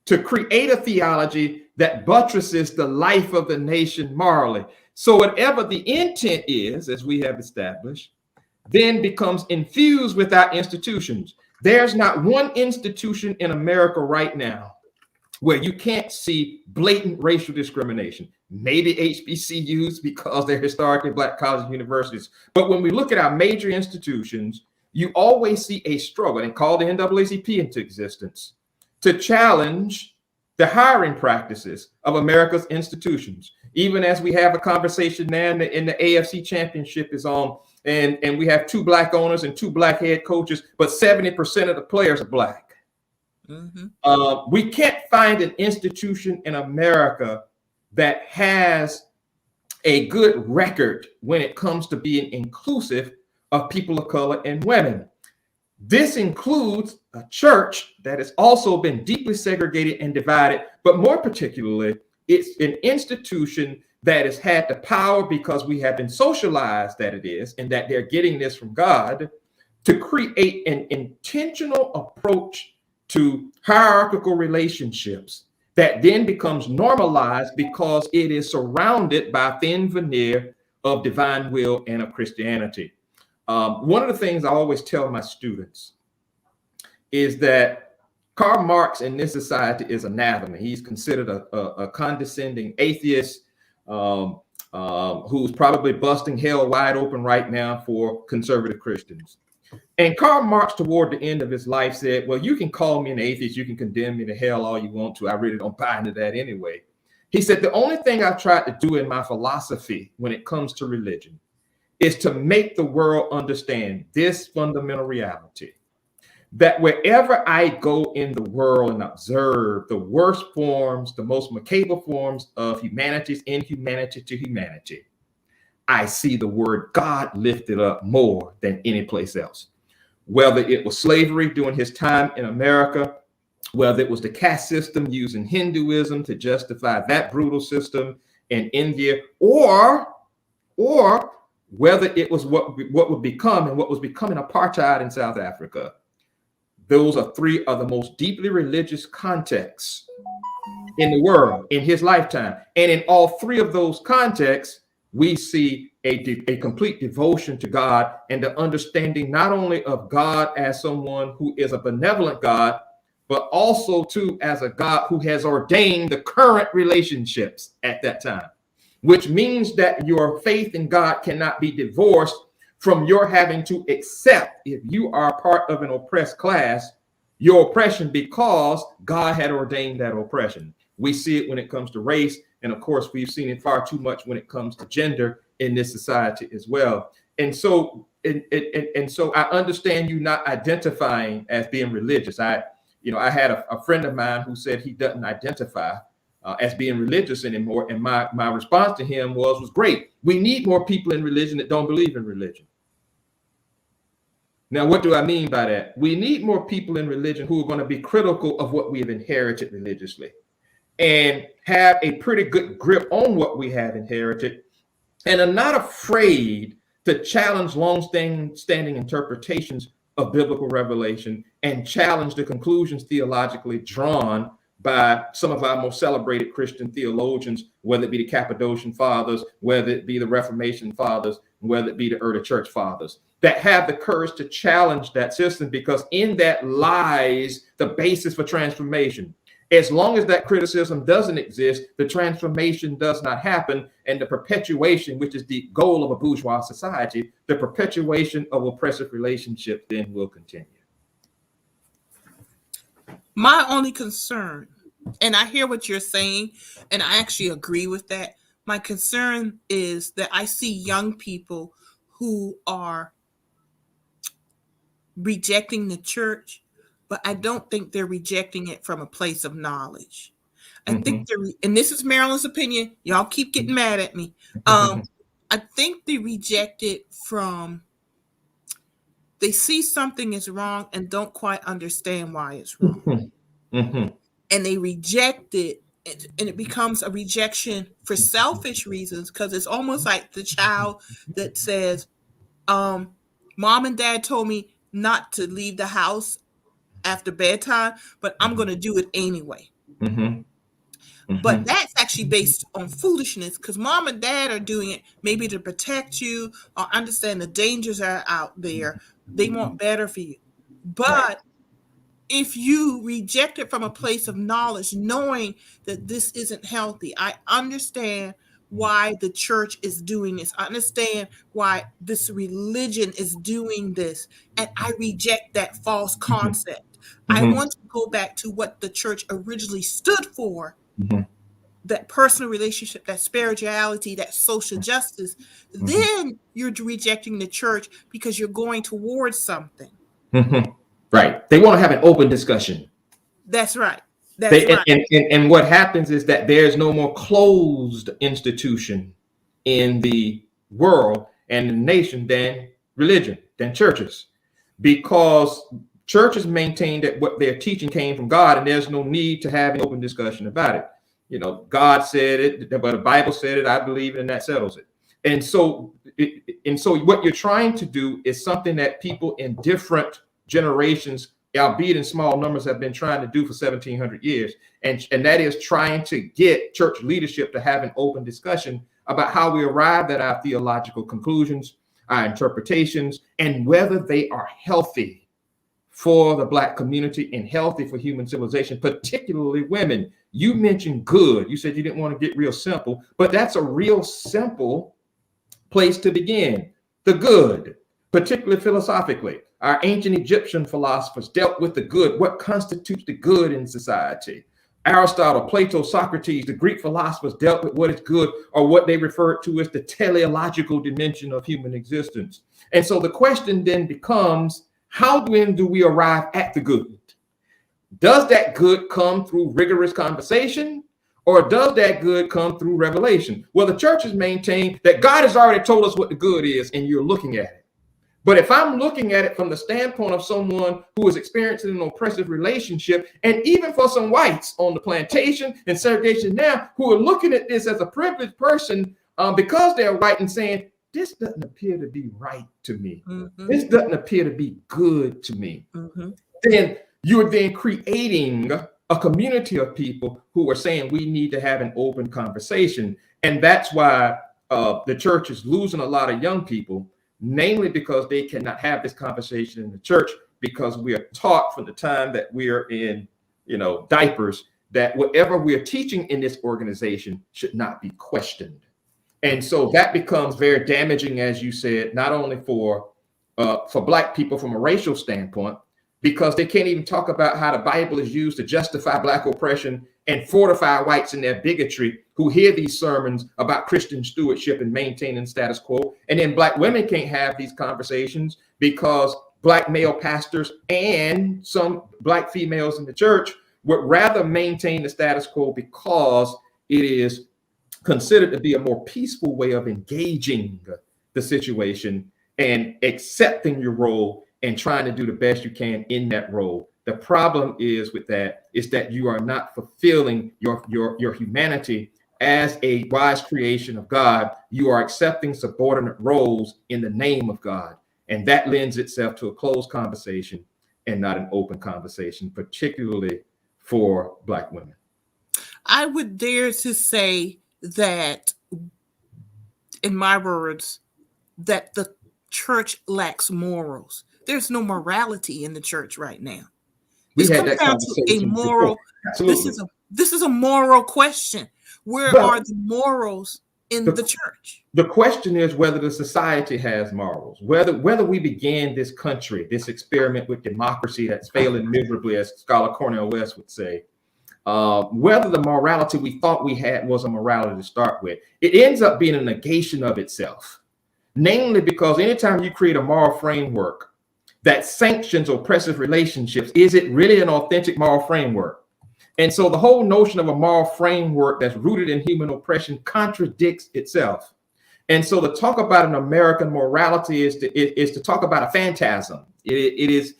to create a theology that buttresses the life of the nation morally. So whatever the intent is, as we have established, then becomes infused with our institutions. There's not one institution in America right now where you can't see blatant racial discrimination. Maybe HBCUs because they're historically Black colleges and universities. But when we look at our major institutions, you always see a struggle, and call the NAACP into existence, to challenge the hiring practices of America's institutions. Even as we have a conversation now in the AFC Championship is on, and we have 2 Black owners and 2 Black head coaches, but 70% of the players are Black. We can't find an institution in America that has a good record when it comes to being inclusive of people of color and women. This includes a church that has also been deeply segregated and divided, but more particularly, it's an institution that has had the power, because we have been socialized that it is, and that they're getting this from God, to create an intentional approach to hierarchical relationships that then becomes normalized because it is surrounded by a thin veneer of divine will and of Christianity. One of the things I always tell my students is that Karl Marx in this society is anathema. He's considered a condescending atheist who's probably busting hell wide open right now for conservative Christians. And Karl Marx, toward the end of his life, said, well, you can call me an atheist, you can condemn me to hell all you want to. I really don't buy into that anyway. He said, the only thing I've tried to do in my philosophy when it comes to religion is to make the world understand this fundamental reality, that wherever I go in the world and observe the worst forms, the most macabre forms of humanity's inhumanity to humanity, I see the word God lifted up more than any place else. Whether it was slavery during his time in America, whether it was the caste system using Hinduism to justify that brutal system in India, or whether it was what would become and what was becoming apartheid in South Africa. Those are three of the most deeply religious contexts in the world in his lifetime. And in all three of those contexts, we see a complete devotion to God and the understanding not only of God as someone who is a benevolent God, but also too as a God who has ordained the current relationships at that time, which means that your faith in God cannot be divorced from your having to accept, if you are part of an oppressed class, your oppression because God had ordained that oppression. We see it when it comes to race. And of course, we've seen it far too much when it comes to gender in this society as well. And so, so I understand you not identifying as being religious. I had a friend of mine who said he doesn't identify as being religious anymore. And my response to him was great. We need more people in religion that don't believe in religion. Now, what do I mean by that? We need more people in religion who are going to be critical of what we have inherited religiously and have a pretty good grip on what we have inherited and are not afraid to challenge long-standing interpretations of biblical revelation and challenge the conclusions theologically drawn by some of our most celebrated Christian theologians, whether it be the Cappadocian Fathers, whether it be the Reformation Fathers, whether it be the early church fathers, that have the courage to challenge that system, because in that lies the basis for transformation. As long as that criticism doesn't exist, the transformation does not happen, and the perpetuation, which is the goal of a bourgeois society, the perpetuation of oppressive relationships then will continue. My only concern, and I hear what you're saying, and I actually agree with that. My concern is that I see young people who are rejecting the church, but I don't think they're rejecting it from a place of knowledge. I think and this is Marilyn's opinion. Y'all keep getting mad at me. I think they reject it from, they see something is wrong and don't quite understand why it's wrong. And they reject it, and it becomes a rejection for selfish reasons, because it's almost like the child that says, Mom and Dad told me not to leave the house after bedtime, but I'm going to do it anyway. But that's actually based on foolishness, because Mom and Dad are doing it maybe to protect you or understand the dangers are out there. They want better for you. But if you reject it from a place of knowledge, knowing that this isn't healthy, I understand why the church is doing this. I understand why this religion is doing this. And I reject that false concept. I want to go back to what the church originally stood for. That personal relationship, that spirituality, that social justice. Then you're rejecting the church because you're going towards something. Right. They want to have an open discussion. That's right. That's right. And what happens is that there's no more closed institution in the world and the nation than religion, than churches, because churches maintain that what they're teaching came from God, and there's no need to have an open discussion about it. You know, God said it, but the Bible said it, I believe it, and that settles it. And so what you're trying to do is something that people in different generations, albeit in small numbers, have been trying to do for 1700 years. And that is trying to get church leadership to have an open discussion about how we arrived at our theological conclusions, our interpretations, and whether they are healthy for the Black community and healthy for human civilization, particularly women. You mentioned good. You said you didn't want to get real simple, but that's a real simple place to begin. The good, particularly philosophically. Our ancient Egyptian philosophers dealt with the good. What constitutes the good in society? Aristotle, Plato, Socrates, the Greek philosophers dealt with what is good, or what they referred to as the teleological dimension of human existence. And so the question then becomes, how then do we arrive at the good? Does that good come through rigorous conversation, or does that good come through revelation? Well, the church has maintained that God has already told us what the good is, and you're looking at it. But if I'm looking at it from the standpoint of someone who is experiencing an oppressive relationship, and even for some whites on the plantation and segregation now, who are looking at this as a privileged person because they're white and saying, this doesn't appear to be right to me. Mm-hmm. This doesn't appear to be good to me. Mm-hmm. Then you're then creating a community of people who are saying we need to have an open conversation. And that's why the church is losing a lot of young people, namely because they cannot have this conversation in the church, because we are taught from the time that we are in, diapers, that whatever we are teaching in this organization should not be questioned. And so that becomes very damaging, as you said, not only for Black people from a racial standpoint, because they can't even talk about how the Bible is used to justify Black oppression and fortify whites in their bigotry, who hear these sermons about Christian stewardship and maintaining status quo. And then Black women can't have these conversations because Black male pastors and some Black females in the church would rather maintain the status quo because it is considered to be a more peaceful way of engaging the situation and accepting your role and trying to do the best you can in that role. The problem is with that is that you are not fulfilling your humanity as a wise creation of God. You are accepting subordinate roles in the name of God. And that lends itself to a closed conversation and not an open conversation, particularly for Black women. I would dare to say that, in my words, that the church lacks morals. There's no morality in the church right now. This comes down to a moral. This is a moral question. Where are the morals in the church? The question is whether the society has morals. Whether we began this country, this experiment with democracy that's failing miserably, as Scholar Cornel West would say, whether the morality we thought we had was a morality to start with, it ends up being a negation of itself. Namely, because anytime you create a moral framework that sanctions oppressive relationships, is it really an authentic moral framework? And so the whole notion of a moral framework that's rooted in human oppression contradicts itself. And so to talk about an American morality is to talk about a phantasm. It is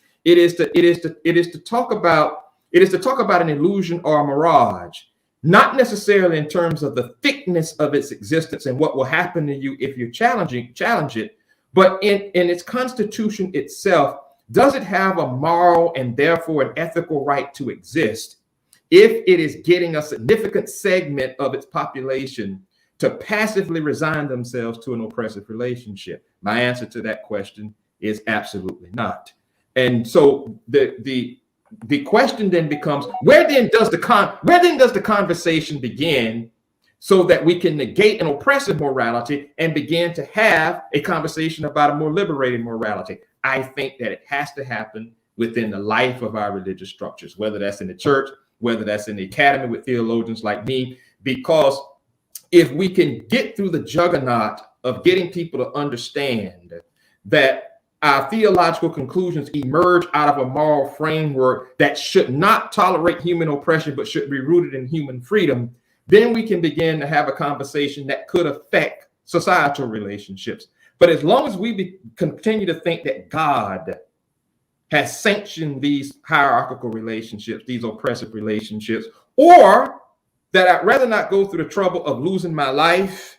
to talk about an illusion or a mirage, not necessarily in terms of the thickness of its existence and what will happen to you if you challenge it, but in its constitution itself. Does it have a moral and therefore an ethical right to exist if it is getting a significant segment of its population to passively resign themselves to an oppressive relationship? My answer to that question is absolutely not. And so the question then becomes, where then does the conversation begin, so that we can negate an oppressive morality and begin to have a conversation about a more liberating morality? I think that it has to happen within the life of our religious structures, whether that's in the church, whether that's in the academy with theologians like me, because if we can get through the juggernaut of getting people to understand that our theological conclusions emerge out of a moral framework that should not tolerate human oppression, but should be rooted in human freedom, then we can begin to have a conversation that could affect societal relationships. But as long as we continue to think that God has sanctioned these hierarchical relationships, these oppressive relationships, or that I'd rather not go through the trouble of losing my life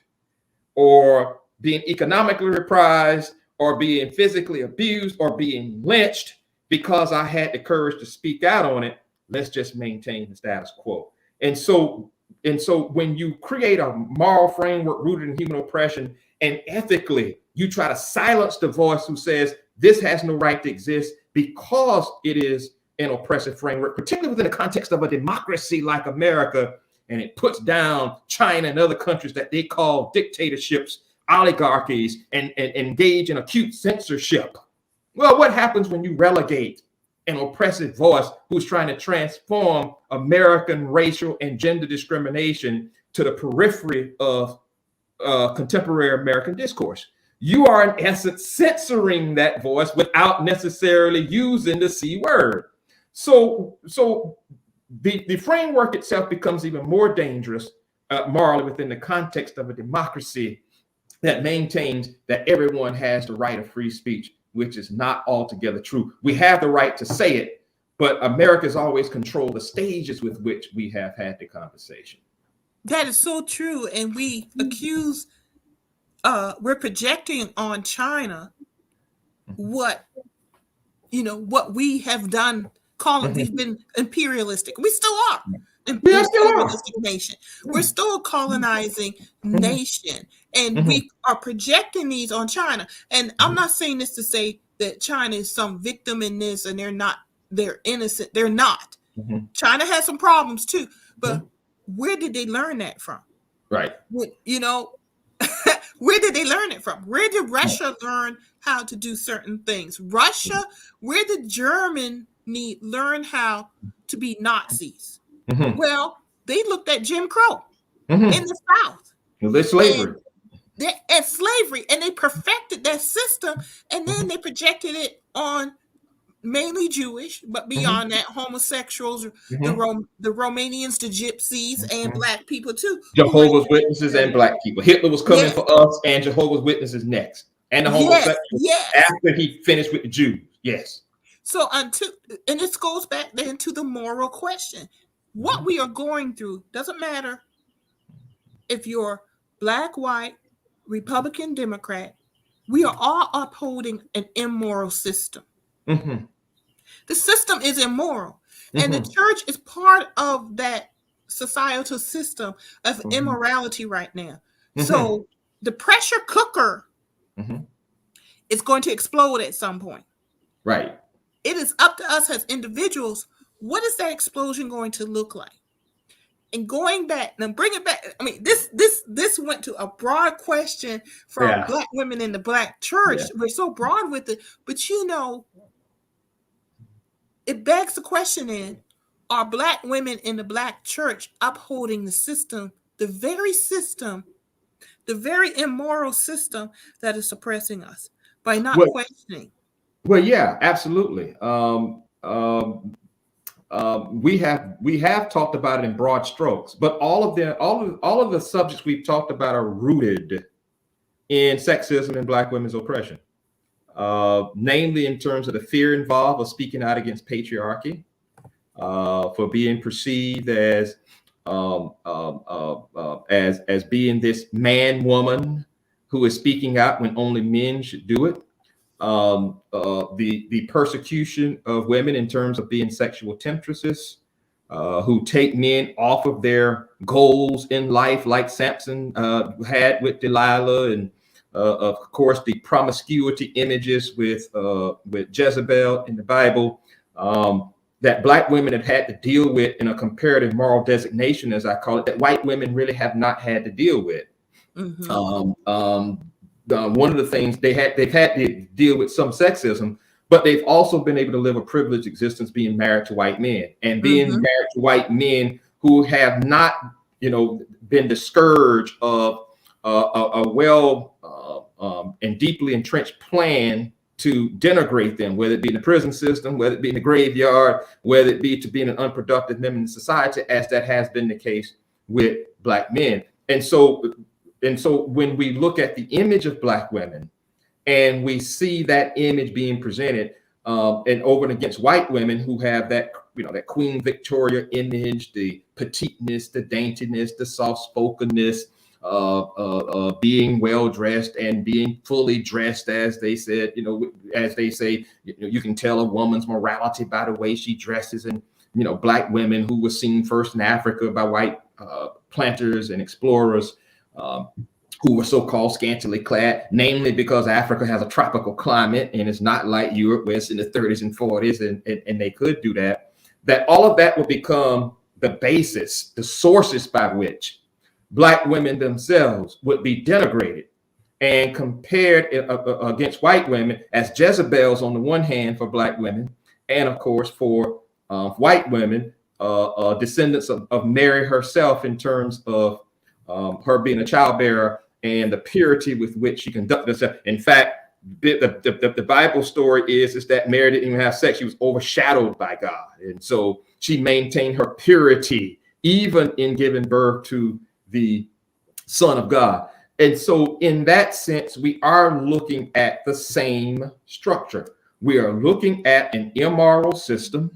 or being economically reprised or being physically abused or being lynched because I had the courage to speak out on it, let's just maintain the status quo. And so And so when you create a moral framework rooted in human oppression and ethically, you try to silence the voice who says this has no right to exist because it is an oppressive framework, particularly within the context of a democracy like America, and it puts down China and other countries that they call dictatorships, oligarchies, and engage in acute censorship. Well, what happens when you relegate an oppressive voice who's trying to transform American racial and gender discrimination to the periphery of contemporary American discourse? You are in essence censoring that voice without necessarily using the C word. So the framework itself becomes even more dangerous morally within the context of a democracy that maintains that everyone has the right of free speech, which is not altogether true. We have the right to say it, but America's always controlled the stages with which we have had the conversation. That is so true. And we accuse, we're projecting on China what we have done, calling we've been imperialistic. We still are an imperialistic nation. We're still a colonizing nation. And we are projecting these on China. And I'm not saying this to say that China is some victim in this and they're innocent. They're not. China has some problems too. But where did they learn that from? Right. Where did they learn it from? Where did Russia learn how to do certain things? Russia, where did Germany learn how to be Nazis? Well, they looked at Jim Crow in the South. Well, slavery. And slavery, and they perfected that system, and then they projected it on mainly Jewish, but beyond that, homosexuals, the Romanians, the gypsies, and black people too. Jehovah's Witnesses and black people. Hitler was coming for us, and Jehovah's Witnesses next, and the homosexuals after he finished with the Jews. Yes. So and this goes back then to the moral question. What we are going through doesn't matter if you're black, white, Republican, Democrat. We are all upholding an immoral system. The system is immoral, and the church is part of that societal system of immorality right now. So the pressure cooker is going to explode at some point. Right. It is up to us as individuals. What is that explosion going to look like? And going back, now bring it back. I mean, this went to a broad question from black women in the black church. We're so broad with it, but it begs the question in, are black women in the black church upholding the system, the very immoral system that is suppressing us by not questioning? Well, yeah, absolutely. We have talked about it in broad strokes, but all of the subjects we've talked about are rooted in sexism and black women's oppression. Namely in terms of the fear involved of speaking out against patriarchy, for being perceived as being this man woman who is speaking out when only men should do it. The persecution of women in terms of being sexual temptresses, who take men off of their goals in life, like Samson had with Delilah, and of course the promiscuity images with Jezebel in the Bible, that black women have had to deal with in a comparative moral designation, as I call it, that white women really have not had to deal with. One of the things they've had to deal with some sexism, but they've also been able to live a privileged existence being married to white men, and being married to white men who have not, been the scourge of a well and deeply entrenched plan to denigrate them, whether it be in the prison system, whether it be in the graveyard, whether it be to being an unproductive member in society, as that has been the case with black men. And so when we look at the image of black women and we see that image being presented and over and against white women who have that, that Queen Victoria image, the petiteness, the daintiness, the soft-spokenness, being well-dressed and being fully dressed, as they said, as they say, you can tell a woman's morality by the way she dresses. And Black women who were seen first in Africa by white planters and explorers, who were so-called scantily clad, namely because Africa has a tropical climate and it's not like Europe where it's in the 30s and 40s and they could do that, that all of that will become the basis, the sources by which Black women themselves would be denigrated and compared against white women as Jezebels on the one hand for Black women, and of course for white women, descendants of Mary herself in terms of her being a childbearer and the purity with which she conducted herself. In fact, the Bible story is that Mary didn't even have sex. She was overshadowed by God. And so she maintained her purity even in giving birth to the Son of God. And so in that sense, we are looking at the same structure. We are looking at an immoral system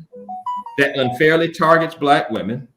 that unfairly targets Black women,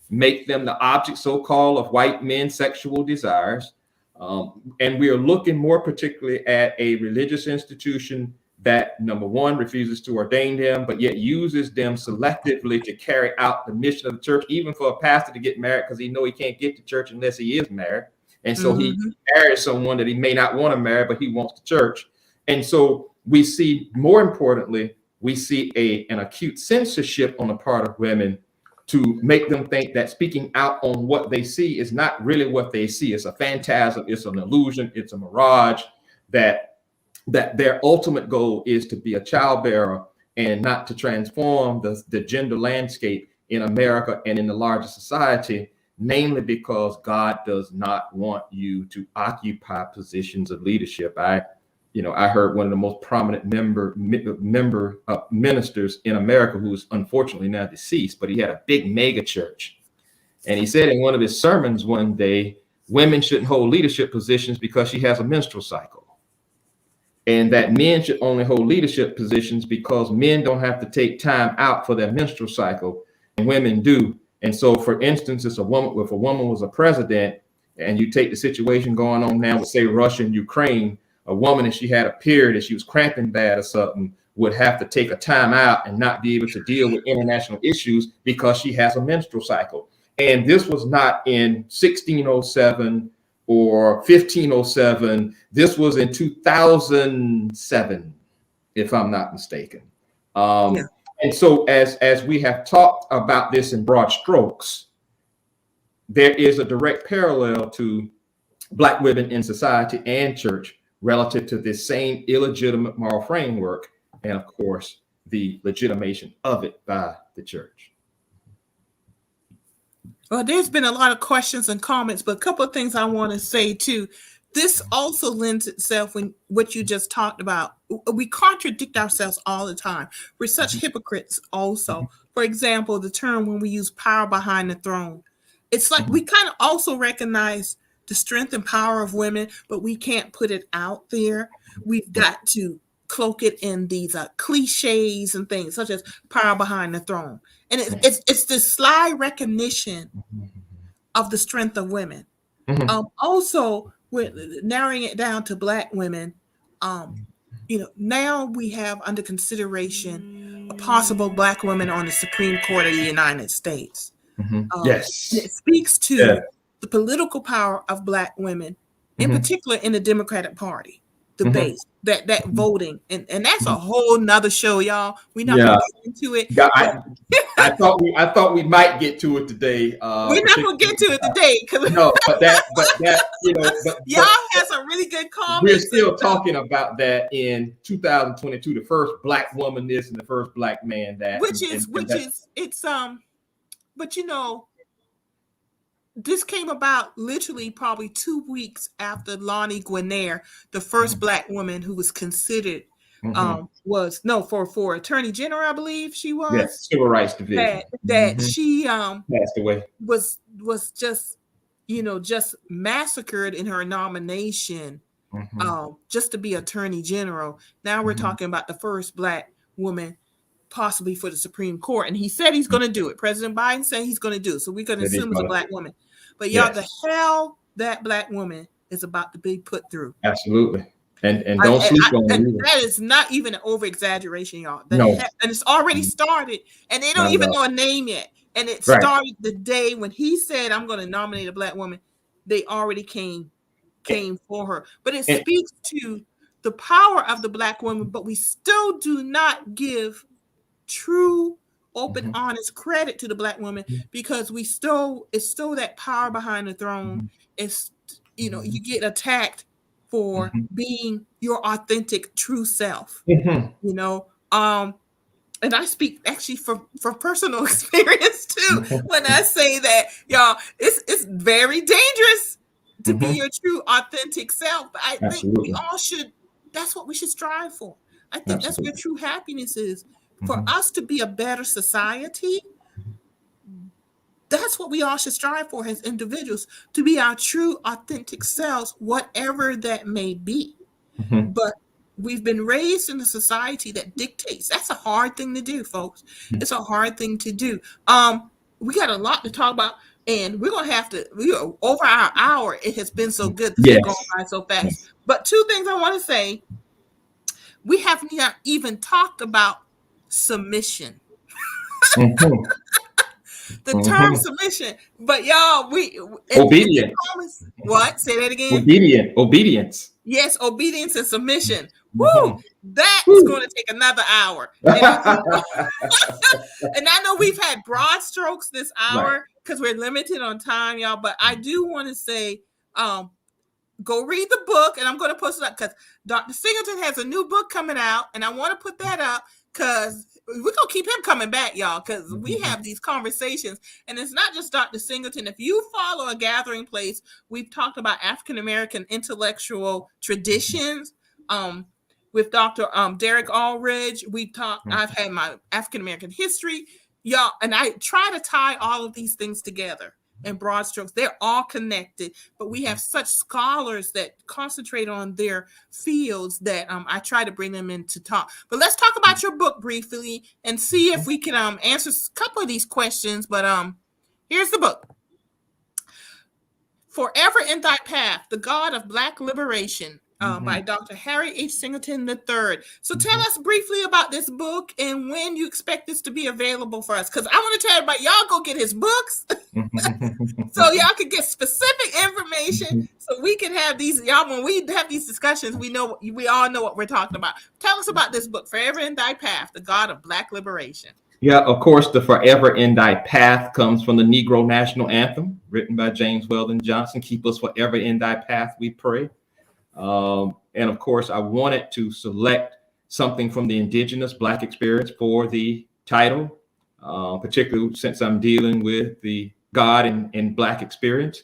make them the object, so-called, of white men's sexual desires. And we are looking more particularly at a religious institution that, number one, refuses to ordain them, but yet uses them selectively to carry out the mission of the church, even for a pastor to get married, because he knows he can't get to church unless he is married. And so he marries someone that he may not want to marry, but he wants the church. And so we see, more importantly, we see an acute censorship on the part of women to make them think that speaking out on what they see is not really what they see. It's a phantasm, it's an illusion, it's a mirage, that their ultimate goal is to be a childbearer and not to transform the gender landscape in America and in the larger society, namely because God does not want you to occupy positions of leadership. I heard one of the most prominent ministers in America, who is unfortunately now deceased, but he had a big mega church. And he said in one of his sermons one day, women shouldn't hold leadership positions because she has a menstrual cycle. And that men should only hold leadership positions because men don't have to take time out for their menstrual cycle, and women do. And so, for instance, if a woman was a president, and you take the situation going on now with, say, Russia and Ukraine, a woman, if she had a period, if she was cramping bad or something, would have to take a time out and not be able to deal with international issues because she has a menstrual cycle. And this was not in 1607 or 1507. This was in 2007, if I'm not mistaken. And so as we have talked about this in broad strokes, there is a direct parallel to Black women in society and church relative to this same illegitimate moral framework, and of course, the legitimation of it by the church. Well, there's been a lot of questions and comments, but a couple of things I want to say too. This also lends itself in what you just talked about. We contradict ourselves all the time. We're such hypocrites also. For example, the term when we use power behind the throne. It's like we kind of also recognize the strength and power of women, but we can't put it out there. We've got to cloak it in these cliches and things such as power behind the throne. And it's this sly recognition of the strength of women. Also, with narrowing it down to Black women, now we have under consideration a possible Black woman on the Supreme Court of the United States. Yes. It speaks to the political power of Black women, in particular in the Democratic Party, the base, that voting. And that's a whole nother show, y'all. We're not going to get into it. I thought we might get to it today. We're not going to get to it today. No, but y'all have some really good comments. We're still talking about that in 2022, the first Black woman this and the first Black man that. But this came about literally probably 2 weeks after Lonnie Guinier, the first Black woman who was considered for Attorney General, I believe she was. Yes, Civil Rights Division. That she passed away. Was just just massacred in her nomination just to be Attorney General. Now we're talking about the first Black woman possibly for the Supreme Court. And he said he's going to do it. President Biden said he's going to do it. So we're going to assume it's a Black woman. But y'all, the hell that Black woman is about to be put through. Absolutely. And don't sleep on it and either. that is not even an over exaggeration, y'all. No. And it's already started, and they don't Not at even all. know a name yet. And it Right. started the day when he said, "I'm going to nominate a Black woman." They already came for her. But it speaks to the power of the Black woman. But we still do not give true, open, honest credit to the Black woman, because it's still that power behind the throne. It's, you get attacked for being your authentic, true self. And I speak actually from personal experience too when I say that, y'all, it's very dangerous to be your true, authentic self. But I think we all should. That's what we should strive for. I think that's where true happiness is. For us to be a better society, that's what we all should strive for as individuals, to be our true, authentic selves, whatever that may be. But we've been raised in a society that dictates. That's a hard thing to do, folks. It's a hard thing to do. We got a lot to talk about, and we're gonna have to. We are over our hour. It has been so good. This is going by so fast. But two things I want to say. We haven't even talked about submission. The term submission, but y'all, obedience. What? Say that again. Obedience. Yes, obedience and submission. Woo! That is going to take another hour. And I know we've had broad strokes this hour because we're limited on time, y'all. But I do want to say, go read the book, and I'm going to post it up because Dr. Singleton has a new book coming out, and I want to put that up because we're going to keep him coming back, y'all, because we have these conversations, and it's not just Dr. Singleton. If you follow A Gathering Place, we've talked about African-American intellectual traditions with Dr. Derek Allridge. I've had my African-American history, y'all, and I try to tie all of these things together. In broad strokes, they're all connected, but we have such scholars that concentrate on their fields that I try to bring them in to talk. But let's talk about your book briefly and see if we can answer a couple of these questions. But here's the book. Forever in Thy Path, The God of Black Liberation, by Dr. Harry H. Singleton III. So tell us briefly about this book and when you expect this to be available for us. Because I want to tell everybody, y'all go get his books so y'all can get specific information so we can have these, y'all, when we have these discussions, we all know what we're talking about. Tell us about this book, Forever in Thy Path, The God of Black Liberation. Yeah, of course, the Forever in Thy Path comes from the Negro National Anthem, written by James Weldon Johnson. Keep us forever in Thy path, we pray. And of course, I wanted to select something from the indigenous Black experience for the title, particularly since I'm dealing with the God and Black experience.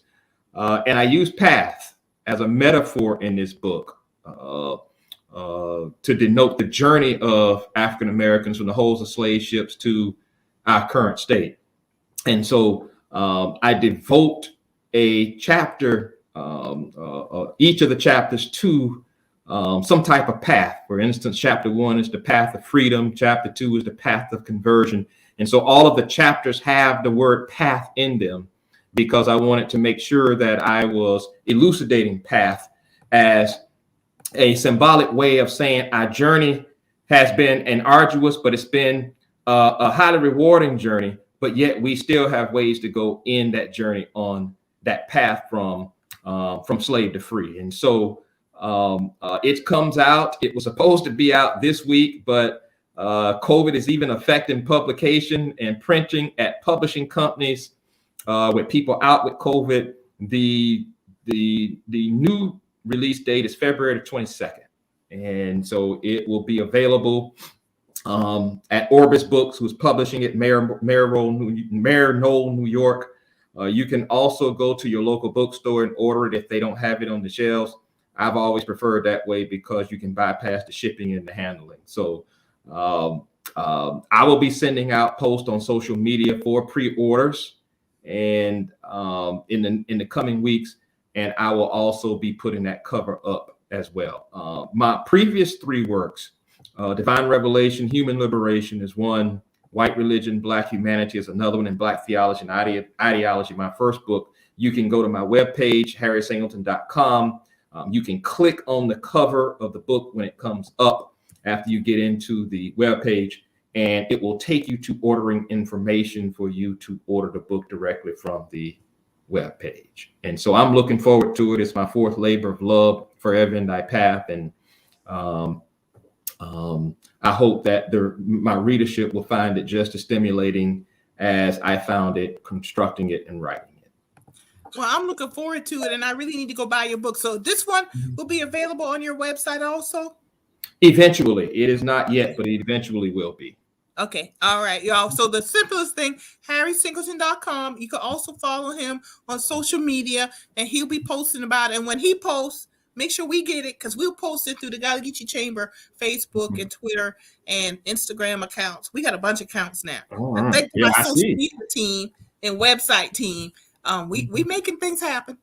And I use path as a metaphor in this book to denote the journey of African Americans from the hulls of slave ships to our current state. And so I devote a chapter, each of the chapters to some type of path. For instance, chapter 1 is the path of freedom. Chapter 2 is the path of conversion. And so all of the chapters have the word path in them because I wanted to make sure that I was elucidating path as a symbolic way of saying our journey has been an arduous, but it's been a highly rewarding journey, but yet we still have ways to go in that journey on that path from slave to free. And so it comes out. It was supposed to be out this week, but COVID is even affecting publication and printing at publishing companies with people out with COVID. The new release date is February 22nd. And so it will be available at Orbis Books, who's publishing it, Mayor Knoll, New York. You can also go to your local bookstore and order it if they don't have it on the shelves. I've always preferred that way because you can bypass the shipping and the handling. So I will be sending out posts on social media for pre-orders and in the coming weeks, and I will also be putting that cover up as well. My previous 3 works, Divine Revelation, Human Liberation is one, White Religion, Black Humanity is another one, and Black Theology and Ideology, my first book. You can go to my webpage, harrysingleton.com. You can click on the cover of the book when it comes up after you get into the webpage, and it will take you to ordering information for you to order the book directly from the webpage. And so I'm looking forward to it. It's my fourth labor of love, forever in thy path. And I hope that my readership will find it just as stimulating as I found it constructing it and writing it. Well, I'm looking forward to it, and I really need to go buy your book. So this one will be available on your website also? Eventually. It is not yet, but it eventually will be. Okay. All right, y'all. So the simplest thing, harrysingleton.com. You can also follow him on social media, and he'll be posting about it. And when he posts, make sure we get it, because we'll post it through the Gotta Get You Chamber Facebook and Twitter and Instagram accounts. We got a bunch of accounts now. All right. Thank you, Yeah, my I social see. media team and website team. We making things happen.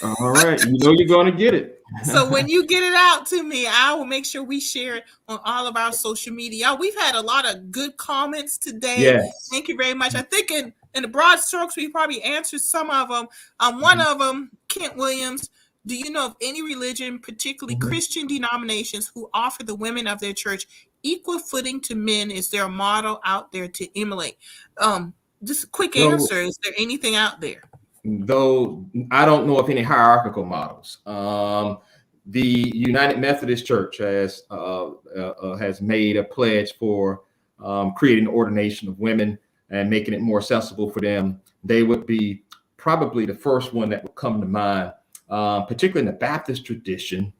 All right. You know you're going to get it. So when you get it out to me, I will make sure we share it on all of our social media. Y'all, we've had a lot of good comments today. Yes. Thank you very much. I think in the broad strokes, we probably answered some of them. One of them, Kent Williams, do you know of any religion, particularly Christian denominations, who offer the women of their church equal footing to men? Is there a model out there to emulate? Just a quick answer. Is there anything out there? Though I don't know of any hierarchical models. The United Methodist Church has made a pledge for creating the ordination of women and making it more accessible for them. They would be probably the first one that would come to mind, particularly in the Baptist tradition.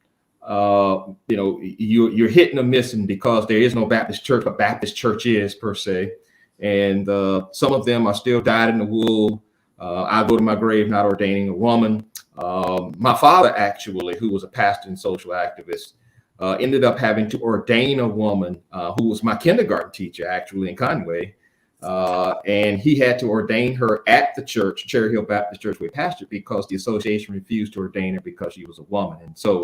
You're hitting or missing, because there is no Baptist church, but Baptist church is per se. And some of them are still dyed in the wool. I go to my grave not ordaining a woman. My father, actually, who was a pastor and social activist, ended up having to ordain a woman who was my kindergarten teacher, actually, in Conway. And he had to ordain her at the church, Cherry Hill Baptist Church, where he pastored, because the association refused to ordain her because she was a woman. And so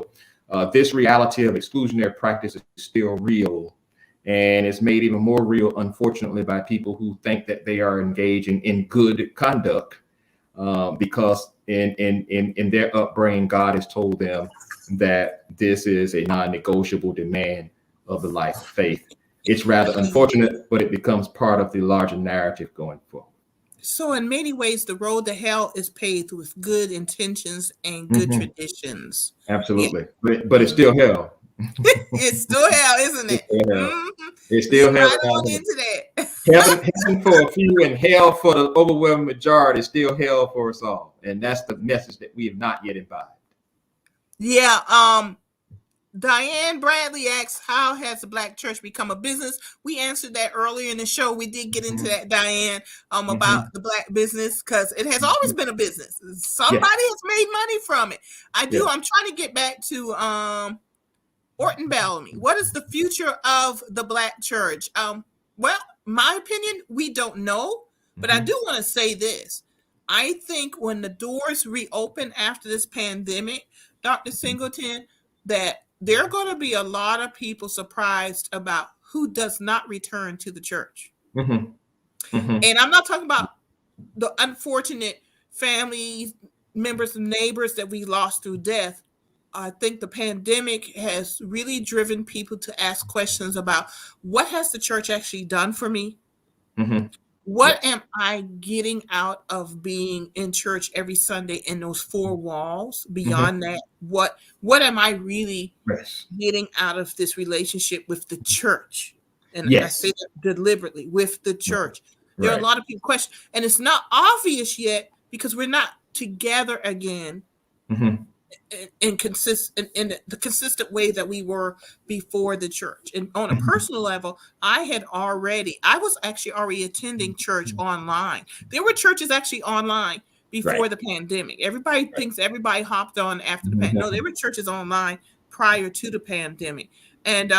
this reality of exclusionary practice is still real. And it's made even more real, unfortunately, by people who think that they are engaging in good conduct, because in their upbringing, God has told them that this is a non-negotiable demand of the life of faith. It's rather unfortunate, but it becomes part of the larger narrative going forward. So in many ways, the road to hell is paved with good intentions and good traditions. Absolutely. Yeah. But it's still hell. It's still hell, isn't it? It's still hell. Right on into that. Heaven for a few and hell for the overwhelming majority is still hell for us all. And that's the message that we have not yet imbibed. Yeah. Diane Bradley asks, how has the Black church become a business? We answered that earlier in the show. We did get into that, Diane, about the Black business, because it has always been a business. Somebody has made money from it. I'm trying to get back to Orton Bellamy. What is the future of the Black church? Well, my opinion, we don't know, but I do want to say this. I think when the doors reopen after this pandemic, Dr. Singleton, that there are going to be a lot of people surprised about who does not return to the church. And I'm not talking about the unfortunate family members and neighbors that we lost through death. I think the pandemic has really driven people to ask questions about, what has the church actually done for me? What am I getting out of being in church every Sunday in those four walls? Beyond that, what am I really getting out of this relationship with the church? And I say that deliberately, with the church. There are a lot of people question, and it's not obvious yet because we're not together again in the consistent way that we were before the church. And on a personal level, I was actually already attending church online. There were churches actually online before the pandemic. Everybody thinks everybody hopped on after the pandemic. No, there were churches online prior to the pandemic. And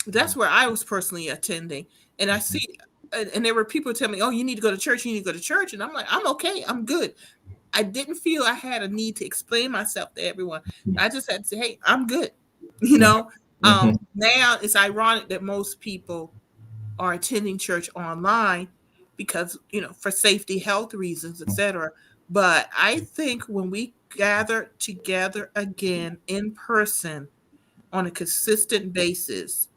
that's where I was personally attending. And I see, and there were people telling me, oh, you need to go to church. You need to go to church. And I'm like, I'm okay. I'm good. I didn't feel I had a need to explain myself to everyone. I just had to say, hey, I'm good. Now it's ironic that most people are attending church online because, for safety, health reasons, etc. But I think when we gather together again in person on a consistent basis,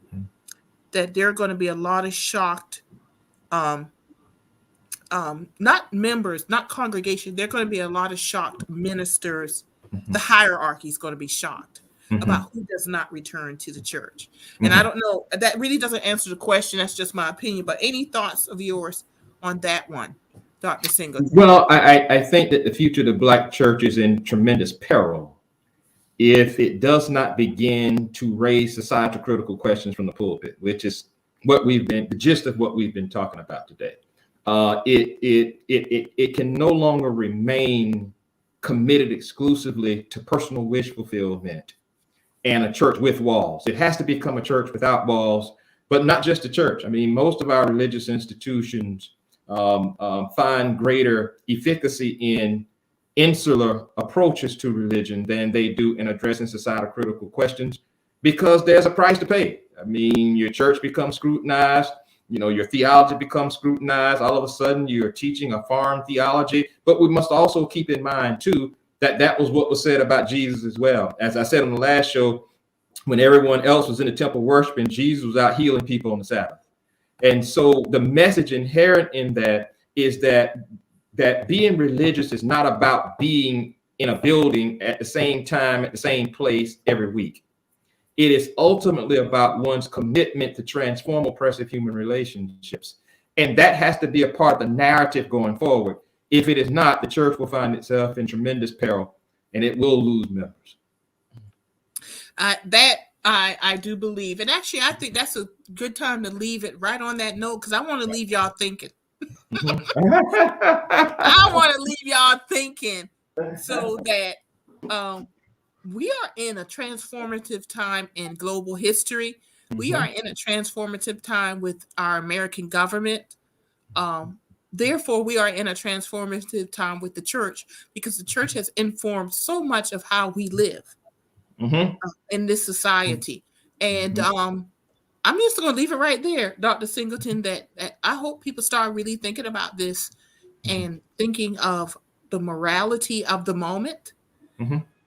that there are going to be a lot of shocked, not members, not congregation. There are going to be a lot of shocked ministers. The hierarchy is going to be shocked about who does not return to the church. And I don't know, that really doesn't answer the question. That's just my opinion. But any thoughts of yours on that one, Dr. Singleton? Well, I think that the future of the Black church is in tremendous peril if it does not begin to raise societal critical questions from the pulpit, which is the gist of what we've been talking about today. It can no longer remain committed exclusively to personal wish fulfillment and a church with walls. It has to become a church without walls, but not just a church. I mean, most of our religious institutions find greater efficacy in insular approaches to religion than they do in addressing societal critical questions, because there's a price to pay. I mean, your church becomes scrutinized, your theology becomes scrutinized. All of a sudden, you're teaching a foreign theology. But we must also keep in mind, too, that was what was said about Jesus as well. As I said on the last show, when everyone else was in the temple worshiping, Jesus was out healing people on the Sabbath. And so the message inherent in that is that being religious is not about being in a building at the same time, at the same place every week. It is ultimately about one's commitment to transform oppressive human relationships. And that has to be a part of the narrative going forward. If it is not, the church will find itself in tremendous peril and it will lose members. I do believe. And actually, I think that's a good time to leave it right on that note, because I want to leave y'all thinking. I want to leave y'all thinking so that we are in a transformative time in global history. We are in a transformative time with our American government. Therefore, we are in a transformative time with the church, because the church has informed so much of how we live in this society. And I'm just going to leave it right there, Dr. Singleton, that I hope people start really thinking about this and thinking of the morality of the moment.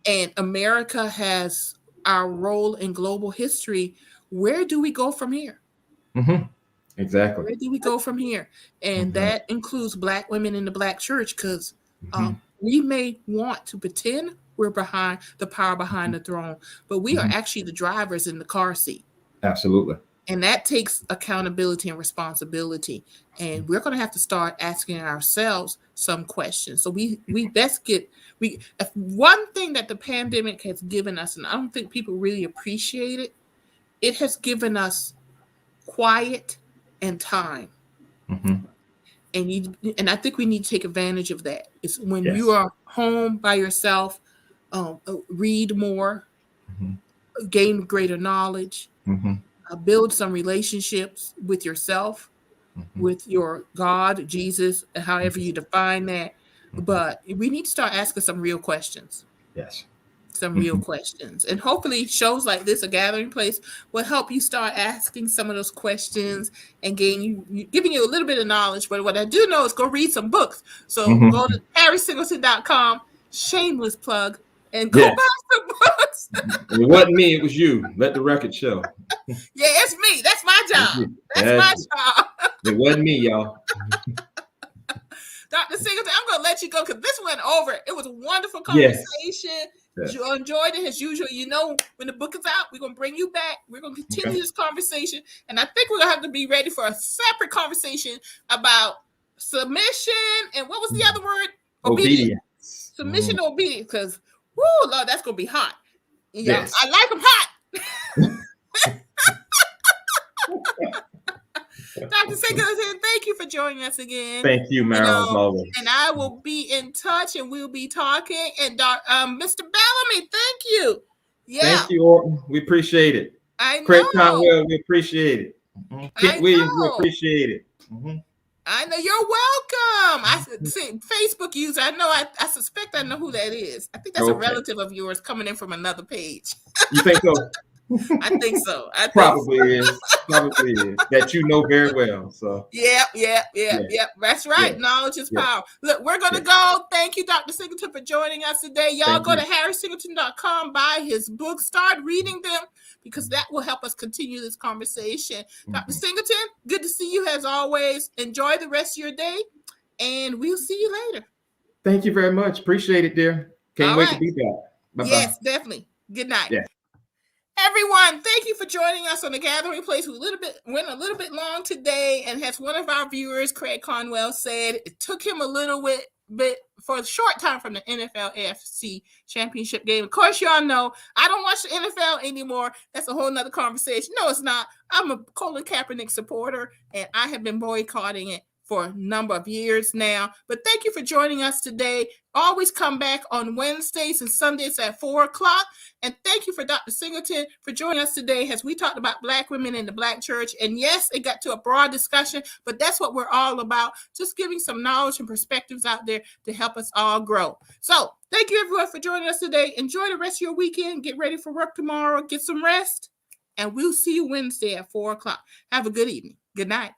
And America has our role in global history. Where do we go from here? Exactly. Where do we go from here? And that includes Black women in the Black church, because we may want to pretend we're behind the power behind the throne, but we are actually the drivers in the car seat. Absolutely. And that takes accountability and responsibility. And we're going to have to start asking ourselves some questions. So we best get, one thing that the pandemic has given us, and I don't think people really appreciate it, it has given us quiet and time. And I think we need to take advantage of that. It's when you are home by yourself, read more, gain greater knowledge, build some relationships with yourself, with your God, Jesus, however you define that. But we need to start asking some real questions. Some real questions. And hopefully shows like this, A Gathering Place, will help you start asking some of those questions and giving you a little bit of knowledge. But what I do know is go read some books. So go to harrysingleton.com, shameless plug, and go buy some books. It wasn't me, it was you. Let the record show. Yeah, it's me. That's my job. That's my job. It wasn't me, y'all. Dr. Singleton, I'm going to let you go because this went over. It was a wonderful conversation. You enjoyed it as usual. When the book is out, we're going to bring you back. We're going to continue this conversation. And I think we're going to have to be ready for a separate conversation about submission. And what was the other word? Obedience. Submission and obedience. Because, whoo, Lord, that's going to be hot. Yes. I like them hot. Dr. Singleton, thank you for joining us again. Thank you, Marilyn, as always. And I will be in touch, and we'll be talking. And Mr. Bellamy, thank you. Thank you, Orton. We appreciate it. I know. Craig Conwell, we appreciate it. Kent Williams, we appreciate it. I know. You're welcome. I see Facebook user. I know. I suspect I know who that is. I think that's a relative of yours coming in from another page. You think so? I think so. Probably is. Probably is. That you know very well. So Yep. yeah. That's right. Yeah. Knowledge is Yeah. power. Look, we're going to Yeah. go. Thank you, Dr. Singleton, for joining us today. Y'all Thank go you. to harrysingleton.com, buy his book, start reading them, because that will help us continue this conversation. Dr. Singleton, good to see you as always. Enjoy the rest of your day, and we'll see you later. Thank you very much. Appreciate it, dear. Can't All wait right. to be back. Bye-bye. Yes, definitely. Good night. Yeah. Everyone, thank you for joining us on the Gathering Place. We went a little bit long today, and as one of our viewers, Craig Conwell, said, it took him a little bit for a short time from the NFL AFC Championship game. Of course, y'all know I don't watch the NFL anymore. That's a whole nother conversation. No, it's not. I'm a Colin Kaepernick supporter, and I have been boycotting it for a number of years now. But thank you for joining us today. Always come back on Wednesdays and Sundays at 4:00. And thank you for Dr. Singleton for joining us today as we talked about Black women in the Black church. And yes, it got to a broad discussion, but that's what we're all about. Just giving some knowledge and perspectives out there to help us all grow. So thank you everyone for joining us today. Enjoy the rest of your weekend. Get ready for work tomorrow. Get some rest. And we'll see you Wednesday at 4:00. Have a good evening. Good night.